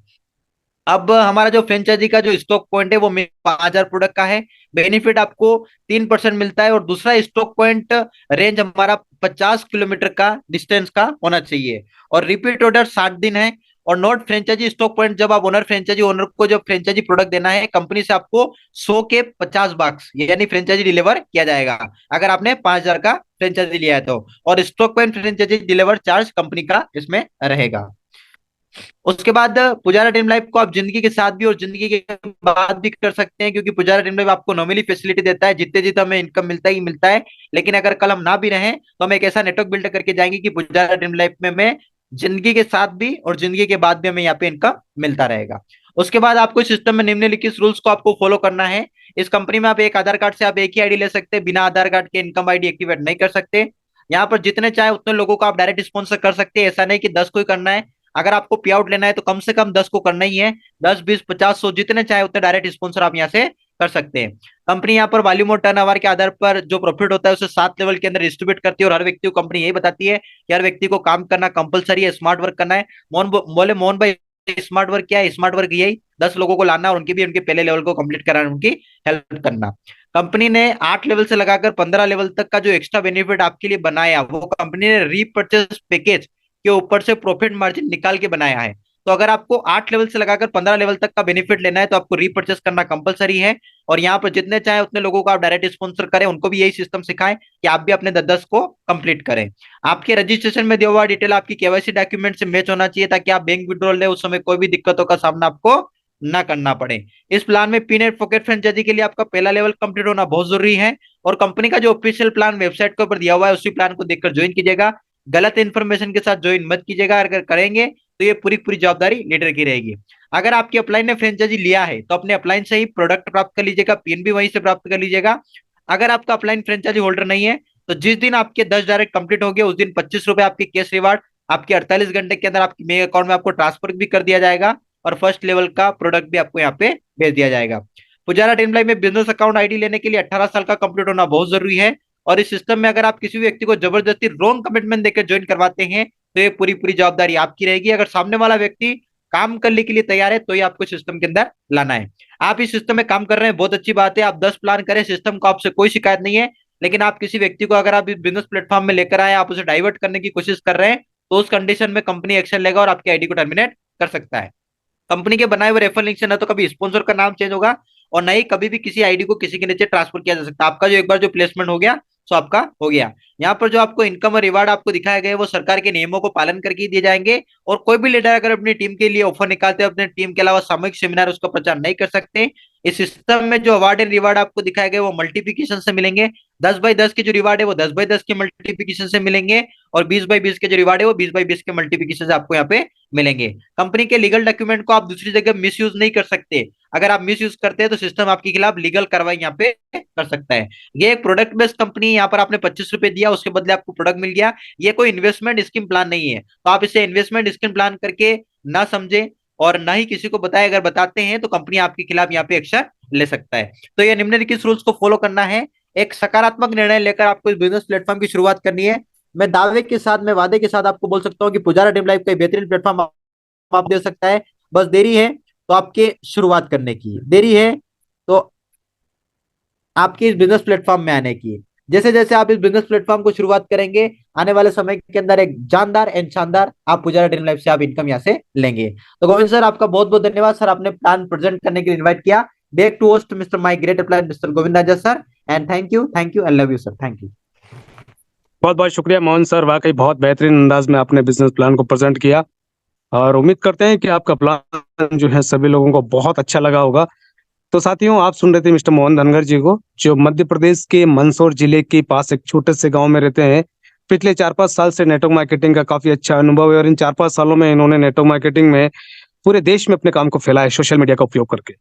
अब हमारा जो फ्रेंचाइजी का जो स्टॉक पॉइंट है वो 5,000 प्रोडक्ट का है, बेनिफिट आपको 3% मिलता है। और दूसरा स्टॉक पॉइंट रेंज हमारा 50 किलोमीटर का डिस्टेंस का होना चाहिए, और रिपीट ऑर्डर 60 दिन है। और नॉट फ्रेंचाइजी स्टॉक पॉइंट, जब आप ओनर फ्रेंचाइजी ओनर को जब फ्रेंचाइजी प्रोडक्ट देना है कंपनी से आपको 100 के 50 बॉक्स यानी फ्रेंचाइजी डिलीवर किया जाएगा, अगर आपने 5,000 का फ्रेंचाइजी लिया है तो। और stock point franchisee deliver charge company का इसमें रहेगा। उसके बाद पुजारा ड्रीम लाइफ को आप जिंदगी के साथ भी और जिंदगी के बाद भी कर सकते हैं, क्योंकि पुजारा ड्रीम लाइफ आपको नॉर्मली फैसिलिटी देता है, जितने जितना हमें इनकम मिलता ही मिलता है। लेकिन अगर कल हम ना भी रहें तो हम एक ऐसा नेटवर्क बिल्ड करके जाएंगे कि पुजारा ड्रीम लाइफ में मैं जिंदगी के साथ भी और जिंदगी के बाद भी हमें यहाँ पे इनकम मिलता रहेगा। उसके बाद आपको सिस्टम में निम्नलिखित रूल्स को आपको फॉलो करना है। इस कंपनी में आप एक आधार कार्ड से आप एक ही आईडी ले सकते हैं, बिना आधार कार्ड के इनकम आईडी एक्टिवेट नहीं कर सकते। यहाँ पर जितने चाहे उतने लोगों को आप डायरेक्ट स्पॉन्सर कर सकते हैं, ऐसा नहीं कि 10 को ही करना है। अगर आपको पे आउट लेना है तो कम से कम 10 को करना ही है, 10 20 50 100 जितने चाहे उतने डायरेक्ट स्पॉन्सर आप यहाँ से कर सकते हैं। कंपनी यहाँ पर वॉल्यूम और टर्नओवर के आधार पर जो प्रॉफिट होता है उसे 7 लेवल के अंदर डिस्ट्रीब्यूट करती है और हर व्यक्ति को कंपनी यही बताती है कि हर व्यक्ति को काम करना कंपलसरी है, स्मार्ट वर्क करना है। बोले मोहन भाई स्मार्ट वर्क क्या है? स्मार्ट वर्क यही 10 लोगों को लाना और उनके भी उनके पहले लेवल को कंप्लीट कराना, उनकी हेल्प करना। कंपनी ने 8 लेवल से लगाकर 15 लेवल तक का जो एक्स्ट्रा बेनिफिट आपके लिए बनाया वो कंपनी ने रीपर्चेस पैकेज के ऊपर से प्रॉफिट मार्जिन निकाल के बनाया है। तो अगर आपको 8 लेवल से लगाकर 15 लेवल तक का बेनिफिट लेना है तो आपको रीपर्चेस करना कंपलसरी है। और यहाँ पर जितने चाहे उतने लोगों को आप डायरेक्ट स्पॉन्सर करें, उनको भी यही सिस्टम सिखाएं कि आप भी अपने 10 को कंप्लीट करें। आपके रजिस्ट्रेशन में दिया हुआ डिटेल आपकी केवाईसी डॉक्यूमेंट से मैच होना चाहिए ताकि आप बैंक विड्रॉल ले उस समय कोई भी दिक्कतों का सामना आपको ना करना पड़े। इस प्लान में पीनेट पॉकेट फ्रेंचाइजी के लिए आपका पहला लेवल कंप्लीट होना बहुत जरूरी है और कंपनी का जो ऑफिशियल प्लान वेबसाइट के ऊपर दिया हुआ है उसी प्लान को देखकर ज्वाइन कीजिएगा। गलत इन्फॉर्मेशन के साथ ज्वाइन मत कीजिएगा, अगर करेंगे तो ये पूरी पूरी जवाबदारी लीडर की रहेगी। अगर आपके अपलाइन ने फ्रेंचाइजी लिया है तो अपने अपलाइन से ही प्रोडक्ट प्राप्त कर लीजिएगा, पीएनबी वहीं से प्राप्त कर लीजिएगा। अगर आपका अपलाइन फ्रेंचाइजी होल्डर नहीं है तो जिस दिन आपके 10 डायरेक्ट कंप्लीट हो गए उस दिन 25 रुपए आपके कैश रिवार्ड आपके 48 घंटे के अंदर आपके बैंक अकाउंट में आपको ट्रांसफर भी कर दिया जाएगा और फर्स्ट लेवल का प्रोडक्ट भी आपको यहाँ पे भेज दिया जाएगा। पुजारा ड्रीम लाइफ में बिजनेस अकाउंट आईडी लेने के लिए 18 साल का कंप्लीट होना बहुत जरूरी है और इस सिस्टम में अगर आप किसी व्यक्ति को जबरदस्ती रॉन्ग कमिटमेंट देकर ज्वाइन करवाते हैं तो ये पूरी पूरी जवाबदारी आपकी रहेगी। अगर सामने वाला व्यक्ति काम करने के लिए तैयार है तो ही आपको सिस्टम के अंदर लाना है। आप इस सिस्टम में काम कर रहे हैं, बहुत अच्छी बात है। आप 10 प्लान करें, सिस्टम को आपसे कोई शिकायत नहीं है। लेकिन आप किसी व्यक्ति को अगर आप इस बिजनेस प्लेटफॉर्म में लेकर आए, आप उसे डाइवर्ट करने की कोशिश कर रहे हैं तो उस कंडीशन में कंपनी एक्शन लेगा और आपकी आईडी को टर्मिनेट कर सकता है। कंपनी के बनाए हुए रेफरल लिंक से न तो कभी स्पॉन्सर का नाम चेंज होगा और ना ही कभी भी किसी आईडी को किसी के नीचे ट्रांसफर किया जा सकता। आपका जो एक बार जो प्लेसमेंट हो गया सो आपका हो गया। यहाँ पर जो आपको इनकम और रिवार्ड आपको दिखाए गए वो सरकार के नियमों को पालन करके दिए जाएंगे और कोई भी लीडर अगर अपनी टीम के लिए ऑफर निकालते हैं अपने टीम के अलावा सामूहिक सेमिनार उसका प्रचार नहीं कर सकते। इस सिस्टम में जो अवार्ड एंड रिवार्ड आपको दिखाए गए वो मल्टीप्लिकेशन से मिलेंगे। 10/10 के जो रिवार्ड है वो 10/10 के मल्टीप्लिकेशन से मिलेंगे और 20/20 के जो रिवार्ड है वो 20/20 के मल्टीप्लिकेशन से आपको यहाँ पे मिलेंगे। कंपनी के लीगल डॉक्यूमेंट को आप दूसरी जगह मिस यूज नहीं कर सकते। अगर आप मिस यूज करते हैं तो सिस्टम आपके खिलाफ लीगल कार्रवाई यहाँ पे कर सकता है। ये एक प्रोडक्ट बेस्ड कंपनी, यहाँ पर आपने 25 रुपए दिया उसके बदले आपको प्रोडक्ट मिल गया। ये कोई इन्वेस्टमेंट स्कीम प्लान नहीं है, तो आप इसे इन्वेस्टमेंट स्कीम प्लान करके ना समझे और ना ही किसी को बताए। अगर बताते हैं तो कंपनी आपके खिलाफ यहाँ पे एक्शन ले सकता है। तो ये निम्नलिखित रूल्स को फॉलो करना है। एक सकारात्मक निर्णय लेकर आपको इस बिजनेस प्लेटफॉर्म की शुरुआत करनी है। मैं दावे के साथ, मैं वादे के साथ आपको बोल सकता हूँ कि पुजारा ड्रीम लाइफ का बेहतरीन प्लेटफॉर्म आप दे सकता है। बस देरी है तो आपके शुरुआत करने की, देरी है तो आपके इस बिजनेस प्लेटफॉर्म में आने की। जैसे जैसे आप इस बिजनेस प्लेटफॉर्म को शुरुआत करेंगे आने वाले समय के अंदर एक जानदार एंड शानदार आप पुजारा ड्रीम लाइफ से आप इनकम यहाँ से लेंगे। तो गोविंद सर आपका बहुत बहुत धन्यवाद सर, आपने प्लान प्रेजेंट करने के लिए इन्वाइट किया। Back to host mister my great plan mister Govind Raja sir and thank you I love you sir, thank you. बहुत बहुत शुक्रिया मोहन सर, वाकई बहुत बेहतरीन अंदाज में आपने बिजनेस प्लान को प्रेजेंट किया और उम्मीद करते हैं कि आपका प्लान जो है सभी लोगों को बहुत अच्छा लगा होगा। तो साथियों, आप सुन रहे थे मिस्टर मोहन धनगर जी को, जो मध्य प्रदेश के मंदसौर जिले के पास एक छोटे से गांव में रहते हैं। पिछले 4-5 साल से नेटवर्क मार्केटिंग का काफी अच्छा अनुभव है और इन 4-5 सालों में इन्होंने नेटवर्क मार्केटिंग में पूरे देश में अपने काम को फैलाया सोशल मीडिया का उपयोग करके।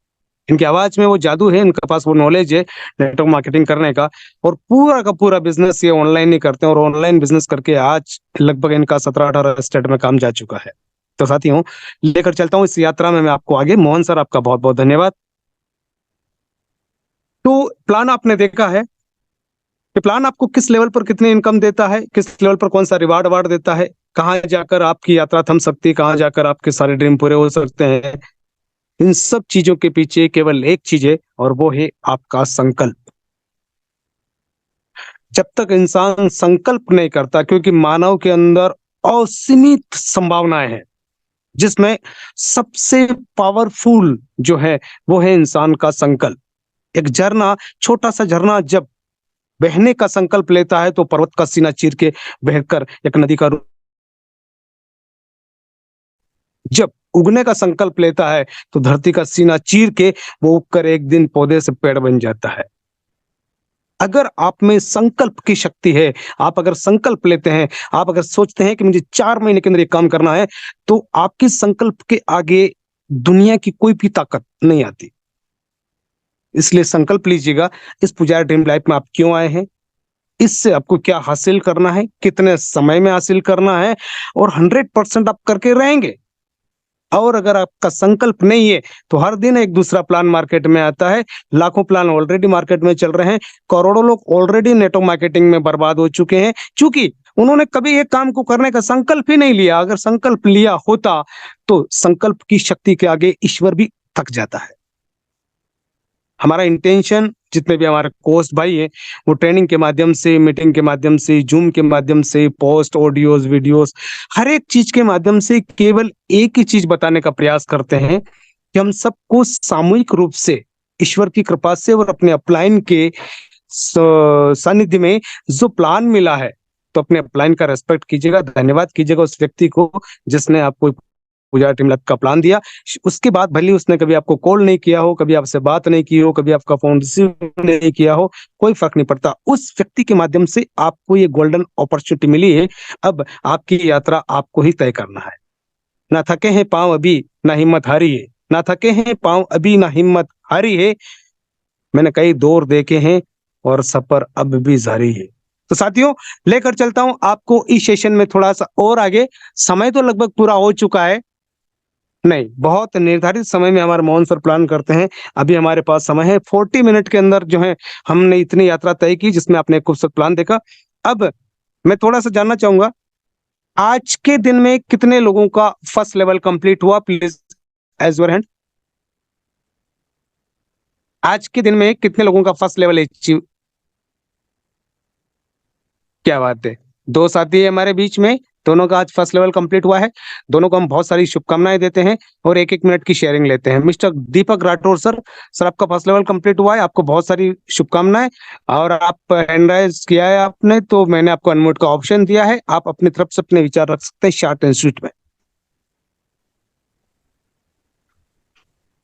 इनकी आवाज में वो जादू है, इनके पास वो नॉलेज है नेटवर्क मार्केटिंग करने का और पूरा का पूरा बिजनेस ये ऑनलाइन ही करते हैं और ऑनलाइन बिजनेस करके आज लगभग इनका 17-18 स्टेट में काम जा चुका है। तो साथियों, लेकर चलता हूँ इस यात्रा में मैं आपको आगे। मोहन सर आपका बहुत बहुत धन्यवाद। तो प्लान आपने देखा है कि प्लान आपको किस लेवल पर कितनी इनकम देता है, किस लेवल पर कौन सा रिवार्ड अवार्ड देता है, कहाँ जाकर आपकी यात्रा थम सकती है, कहाँ जाकर आपके सारे ड्रीम पूरे हो सकते हैं। इन सब चीजों के पीछे केवल एक चीज है और वो है आपका संकल्प। जब तक इंसान संकल्प नहीं करता, क्योंकि मानव के अंदर असीमित संभावनाएं हैं, जिसमें सबसे पावरफुल जो है वो है इंसान का संकल्प। एक झरना, छोटा सा झरना जब बहने का संकल्प लेता है तो पर्वत का सीना चीर के बहकर एक नदी का रूप, जब उगने का संकल्प लेता है तो धरती का सीना चीर के वो उगकर एक दिन पौधे से पेड़ बन जाता है। अगर आप में संकल्प की शक्ति है, आप अगर संकल्प लेते हैं, आप अगर सोचते हैं कि मुझे 4 महीने के अंदर ये काम करना है, तो आपके संकल्प के आगे दुनिया की कोई भी ताकत नहीं आती। इसलिए संकल्प लीजिएगा, इस पुजारा ड्रीम लाइफ में आप क्यों आए हैं, इससे आपको क्या हासिल करना है, कितने समय में हासिल करना है और 100% आप करके रहेंगे। और अगर आपका संकल्प नहीं है तो हर दिन एक दूसरा प्लान मार्केट में आता है। लाखों प्लान ऑलरेडी मार्केट में चल रहे हैं, करोड़ों लोग ऑलरेडी नेटवर्क मार्केटिंग में बर्बाद हो चुके हैं, क्योंकि उन्होंने कभी एक काम को करने का संकल्प ही नहीं लिया। अगर संकल्प लिया होता तो संकल्प की शक्ति के आगे ईश्वर भी थक जाता है। हमारा इंटेंशन, जितने भी हमारे कोच भाई हैं, वो ट्रेनिंग के माध्यम से, मीटिंग के माध्यम से, जूम के माध्यम से, पोस्ट, ऑडियोज, वीडियोस, हर एक चीज के माध्यम से केवल एक ही चीज बताने का प्रयास करते हैं कि हम सबको सामूहिक रूप से ईश्वर की कृपा से और अपने अपलाइन के सानिध्य में जो प्लान मिला है, तो अपने अपलाइन का रेस्पेक्ट कीजिएगा, धन्यवाद कीजिएगा उस व्यक्ति को जिसने आपको पूजा टीम लैब का प्लान दिया। उसके बाद भले उसने कभी आपको कॉल नहीं किया हो, कभी आपसे बात नहीं की हो, कभी आपका फोन रिसीव नहीं किया हो, कोई फर्क नहीं पड़ता। उस व्यक्ति के माध्यम से आपको ये गोल्डन अपॉर्चुनिटी मिली है। अब आपकी यात्रा आपको ही तय करना है। ना थके हैं पांव अभी, ना हिम्मत हारी है। ना थके हैं पांव अभी, ना हिम्मत हारी है। मैंने कई दौर देखे हैं और सफर अब भी जारी है। तो साथियों, लेकर चलता हूं आपको इस सेशन में थोड़ा सा और आगे। समय तो लगभग पूरा हो चुका है, नहीं, बहुत निर्धारित समय में हमारे मोहन सर प्लान करते हैं। अभी हमारे पास समय है 40 मिनट के अंदर जो है हमने इतनी यात्रा तय की, जिसमें आपने एक खूबसूरत प्लान देखा। अब मैं थोड़ा सा जानना चाहूंगा, आज के दिन में कितने लोगों का फर्स्ट लेवल कंप्लीट हुआ? Please as your hand. आज के दिन में कितने लोगों का फर्स्ट लेवल अचीव? क्या बात है, दो साथी है हमारे बीच में, दोनों का आज फर्स्ट लेवल कंप्लीट हुआ है। दोनों को हम बहुत सारी शुभकामनाएं देते हैं और एक एक मिनट की शेयरिंग लेते हैं। मिस्टर दीपक राठौर सर, आपका फर्स्ट लेवल कंप्लीट हुआ है, आपको बहुत सारी शुभकामनाएं। और आप हैंड राइज किया है आपने, तो मैंने आपको अनम्यूट का ऑप्शन दिया है, आप अपनी तरफ से अपने विचार रख सकते हैं शॉर्ट एंड स्वीट में।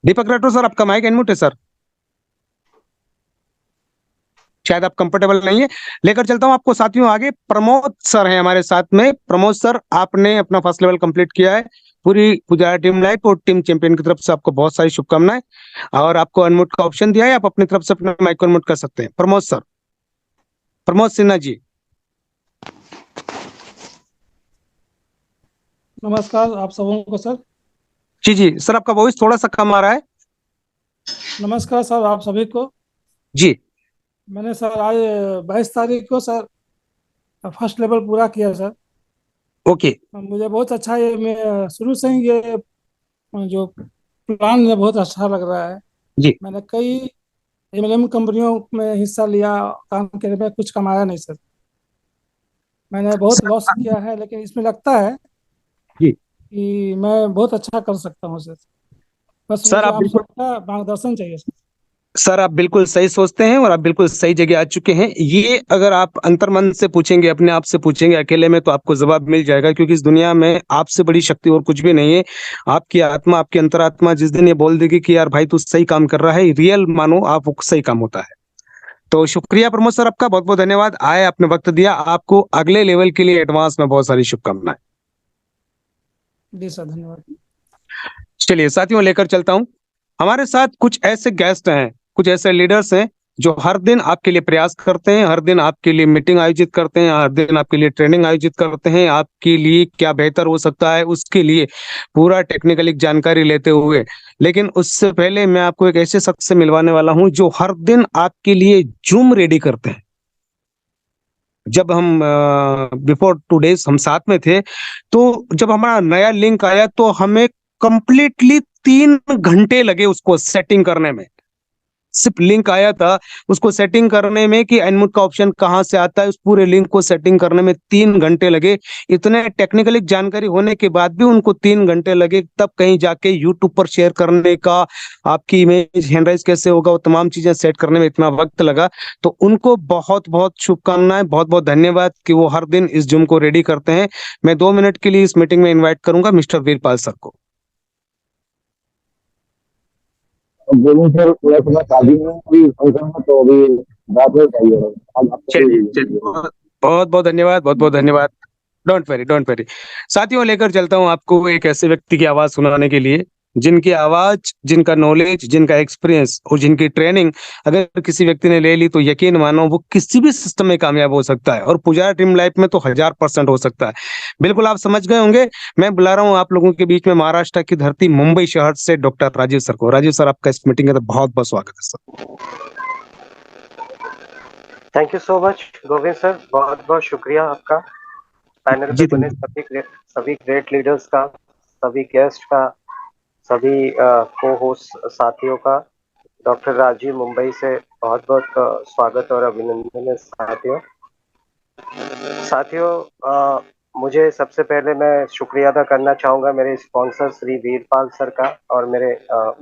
दीपक राठौर सर, आपका माइक अनम्यूट है सर, शायद आप कंफर्टेबल नहीं है। लेकर चलता हूं आपको साथियों आगे। प्रमोद सर हैं हमारे साथ में। प्रमोद सर, आपने अपना फर्स्ट लेवल कंप्लीट किया है। पूरी पुजारा टीम लाइफ और टीम चैंपियन की तरफ से आपको बहुत सारी शुभकामनाएं, और आपको अनम्यूट का ऑप्शन दिया है, आप अपनी तरफ से अपना माइक को अनम्यूट कर सकते हैं। प्रमोद सर, प्रमोद सिन्हा जी। नमस्कार आप सबों को सर। जी जी सर, आपका वॉइस थोड़ा सा कम आ रहा है। नमस्कार सर आप सभी को। जी, मैंने सर आज 22 तारीख को सर फर्स्ट लेवल पूरा किया सर। ओके। मुझे बहुत अच्छा, ये मैं शुरू से ही ये जो प्लान है बहुत अच्छा लग रहा है। जी मैंने कई एमएलएम कंपनियों में हिस्सा लिया, काम करने में कुछ कमाया नहीं सर। मैंने बहुत लॉस किया है, लेकिन इसमें लगता है जी कि मैं बहुत अच्छा कर सकता हूँ सर। बस सर, मुझे आप आप बिल्कुल, सबका मार्गदर्शन चाहिए सर। सर आप बिल्कुल सही सोचते हैं और आप बिल्कुल सही जगह आ चुके हैं। ये अगर आप अंतर्मन से पूछेंगे, अपने आप से पूछेंगे अकेले में, तो आपको जवाब मिल जाएगा, क्योंकि इस दुनिया में आपसे बड़ी शक्ति और कुछ भी नहीं है। आपकी आत्मा, आपकी अंतरात्मा जिस दिन ये बोल देगी कि यार भाई तू सही काम कर रहा है, रियल मानो आप, वो सही काम होता है। तो शुक्रिया प्रमोद सर, आपका बहुत बहुत धन्यवाद, आए आपने वक्त दिया। आपको अगले लेवल के लिए एडवांस में बहुत सारी शुभकामनाएं। जी सर, धन्यवाद। चलिए साथियों, लेकर चलता हूं। हमारे साथ कुछ ऐसे गेस्ट हैं, कुछ ऐसे लीडर्स हैं जो हर दिन आपके लिए प्रयास करते हैं, हर दिन आपके लिए मीटिंग आयोजित करते हैं, हर दिन आपके लिए ट्रेनिंग आयोजित करते हैं, आपके लिए क्या बेहतर हो सकता है उसके लिए पूरा टेक्निकली जानकारी लेते हुए। लेकिन उससे पहले मैं आपको एक ऐसे शख्स से मिलवाने वाला हूं जो हर दिन आपके लिए जूम रेडी करते हैं। जब हम बिफोर 2 डेज हम साथ में थे, तो जब हमारा नया लिंक आया तो हमें कंप्लीटली 3 घंटे लगे उसको सेटिंग करने में। सिर्फ लिंक आया था, उसको सेटिंग करने में कि अनम्यूट का ऑप्शन कहां से आता है, उस पूरे लिंक को सेटिंग करने में 3 घंटे लगे। इतने टेक्निकली जानकारी होने के बाद भी उनको 3 घंटे लगे, तब कहीं जाके यूट्यूब पर शेयर करने का, आपकी इमेज हैंडराइज कैसे होगा, वो तमाम चीजें सेट करने में इतना वक्त लगा। तो उनको बहुत बहुत शुभकामनाएं, बहुत बहुत धन्यवाद कि वो हर दिन इस जूम को रेडी करते हैं। मैं 2 मिनट के लिए इस मीटिंग में इन्वाइट करूंगा मिस्टर वीरपाल सर को। गोविंद सर, थोड़ा सा मैं शादी में अभी फंक्शन में, तो अभी रात में चाहिए आज आपको। चलिए चलिए, बहुत बहुत धन्यवाद, बहुत बहुत धन्यवाद। Don't very, don't very. साथियों, लेकर चलता हूं आपको एक ऐसे व्यक्ति की आवाज सुनाने के लिए जिनकी आवाज, जिनका नॉलेज, जिनका एक्सपीरियंस और जिनकी ट्रेनिंग अगर किसी व्यक्ति ने ले ली तो यकीन मानो वो किसी भी सिस्टम में कामयाब हो सकता है, और पुजारा ड्रीम लाइफ में तो 1000% हो सकता है। बिल्कुल आप समझ गए होंगे। मैं बुला रहा हूँ आप लोगों के बीच में महाराष्ट्र की धरती मुंबई शहर से डॉक्टर राजीव सर को। राजीव सर, आपका इस मीटिंग का तो बहुत बहुत स्वागत है sir. Thank you so much Govind sir, बहुत बहुत शुक्रिया आपका पैनल जी पे बने सभी ग्रेट लीडर्स का, सभी गेस्ट का, सभी को होस्ट साथियों का। डॉक्टर राजीव मुंबई से बहुत बहुत स्वागत और अभिनंदन है साथियों। मुझे सबसे पहले मैं शुक्रिया अदा करना चाहूँगा मेरे स्पॉन्सर श्री वीरपाल सर का और मेरे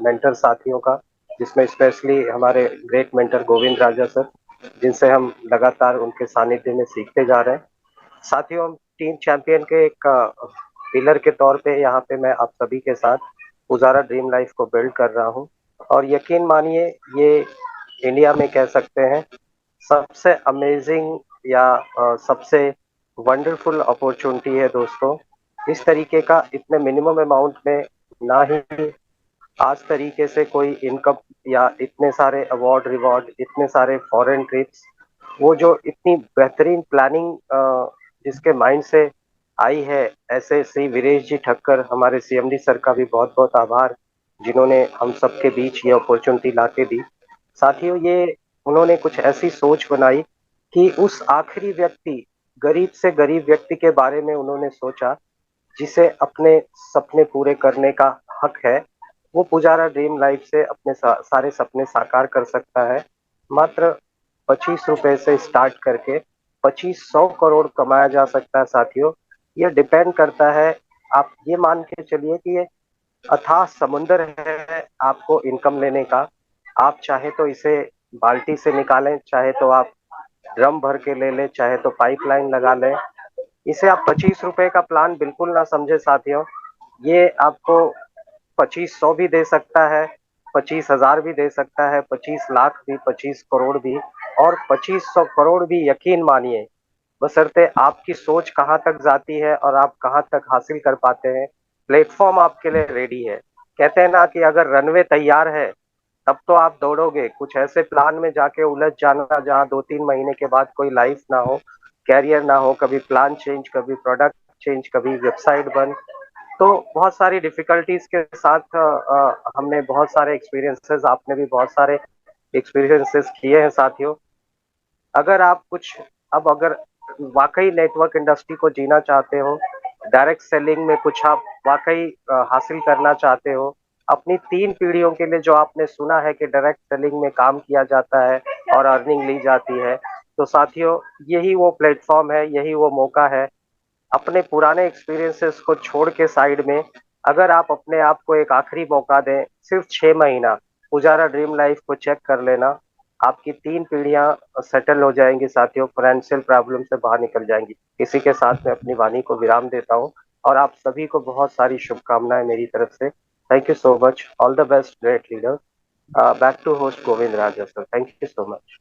मेंटर साथियों का, जिसमें स्पेशली हमारे great mentor Govind Raja sir, जिनसे हम लगातार उनके सानिध्य में सीखते जा रहे हैं। साथियों, हम टीम चैंपियन के एक पिलर के तौर पे यहाँ पे मैं आप सभी के साथ पुजारा ड्रीम लाइफ को बिल्ड कर रहा हूँ, और यकीन मानिए ये इंडिया में कह सकते हैं सबसे अमेजिंग या सबसे वंडरफुल अपॉर्चुनिटी है दोस्तों। इस तरीके का इतने मिनिमम अमाउंट में ना ही आज तरीके से कोई इनकम या इतने सारे अवार्ड रिवॉर्ड, इतने सारे फॉरेन ट्रिप्स, वो जो इतनी बेहतरीन प्लानिंग जिसके माइंड से आई है, ऐसे श्री वीरेश जी ठक्कर, हमारे सीएमडी सर का भी बहुत बहुत आभार, जिन्होंने हम सबके बीच ये अपॉर्चुनिटी ला के दी। साथियों, ये उन्होंने कुछ ऐसी सोच बनाई कि उस आखिरी व्यक्ति, गरीब से गरीब व्यक्ति के बारे में उन्होंने सोचा जिसे अपने सपने पूरे करने का हक है। वो पुजारा ड्रीम लाइफ से अपने सारे सपने साकार कर सकता है। मात्र 25 रुपए से स्टार्ट करके 2500 करोड़ कमाया जा सकता है साथियों। ये डिपेंड करता है, आप ये मान के चलिए कि ये अथाह समुंदर है आपको इनकम लेने का। आप चाहे तो इसे बाल्टी से निकालें, चाहे तो आप ड्रम भर के ले लें, चाहे तो पाइपलाइन लगा लें। इसे आप 25 रुपए का प्लान बिल्कुल ना समझे साथियों। ये आपको 2500 भी दे सकता है, 25,000 भी दे सकता है, 25 लाख भी, 25 करोड़ भी, और 2500 करोड़ भी। यकीन मानिए, बशर्ते आपकी सोच कहाँ तक जाती है और आप कहाँ तक हासिल कर पाते हैं। प्लेटफॉर्म आपके लिए रेडी है। कहते हैं ना कि अगर रनवे तैयार है तब तो आप दौड़ोगे। कुछ ऐसे प्लान में जाके उलझ जाना जहाँ 2-3 महीने के बाद कोई लाइफ ना हो, कैरियर ना हो, कभी प्लान चेंज, कभी प्रोडक्ट चेंज, कभी वेबसाइट बंद, तो बहुत सारी डिफिकल्टीज के साथ हमने बहुत सारे एक्सपीरियंसेस, आपने भी बहुत सारे एक्सपीरियंसेस किए हैं साथियों। अगर आप कुछ अगर वाकई नेटवर्क इंडस्ट्री को जीना चाहते हो, डायरेक्ट सेलिंग में कुछ आप वाकई हासिल करना चाहते हो, अपनी 3 पीढ़ियों के लिए जो आपने सुना है कि डायरेक्ट सेलिंग में काम किया जाता है और अर्निंग ली जाती है, तो साथियों यही वो प्लेटफॉर्म है, यही वो मौका है। अपने पुराने एक्सपीरियंसेस को छोड़ के साइड में अगर आप अपने आप को एक आखिरी मौका दें, सिर्फ 6 महीना पुजारा ड्रीम लाइफ को चेक कर लेना, आपकी 3 पीढ़ियां सेटल हो जाएंगी साथियों, फाइनेंशियल प्रॉब्लम से बाहर निकल जाएंगी। इसी के साथ मैं अपनी वाणी को विराम देता हूं और आप सभी को बहुत सारी शुभकामनाएं मेरी तरफ से। Thank you so much, all the best great leader. Back to host Govind Raja sir, thank you so much.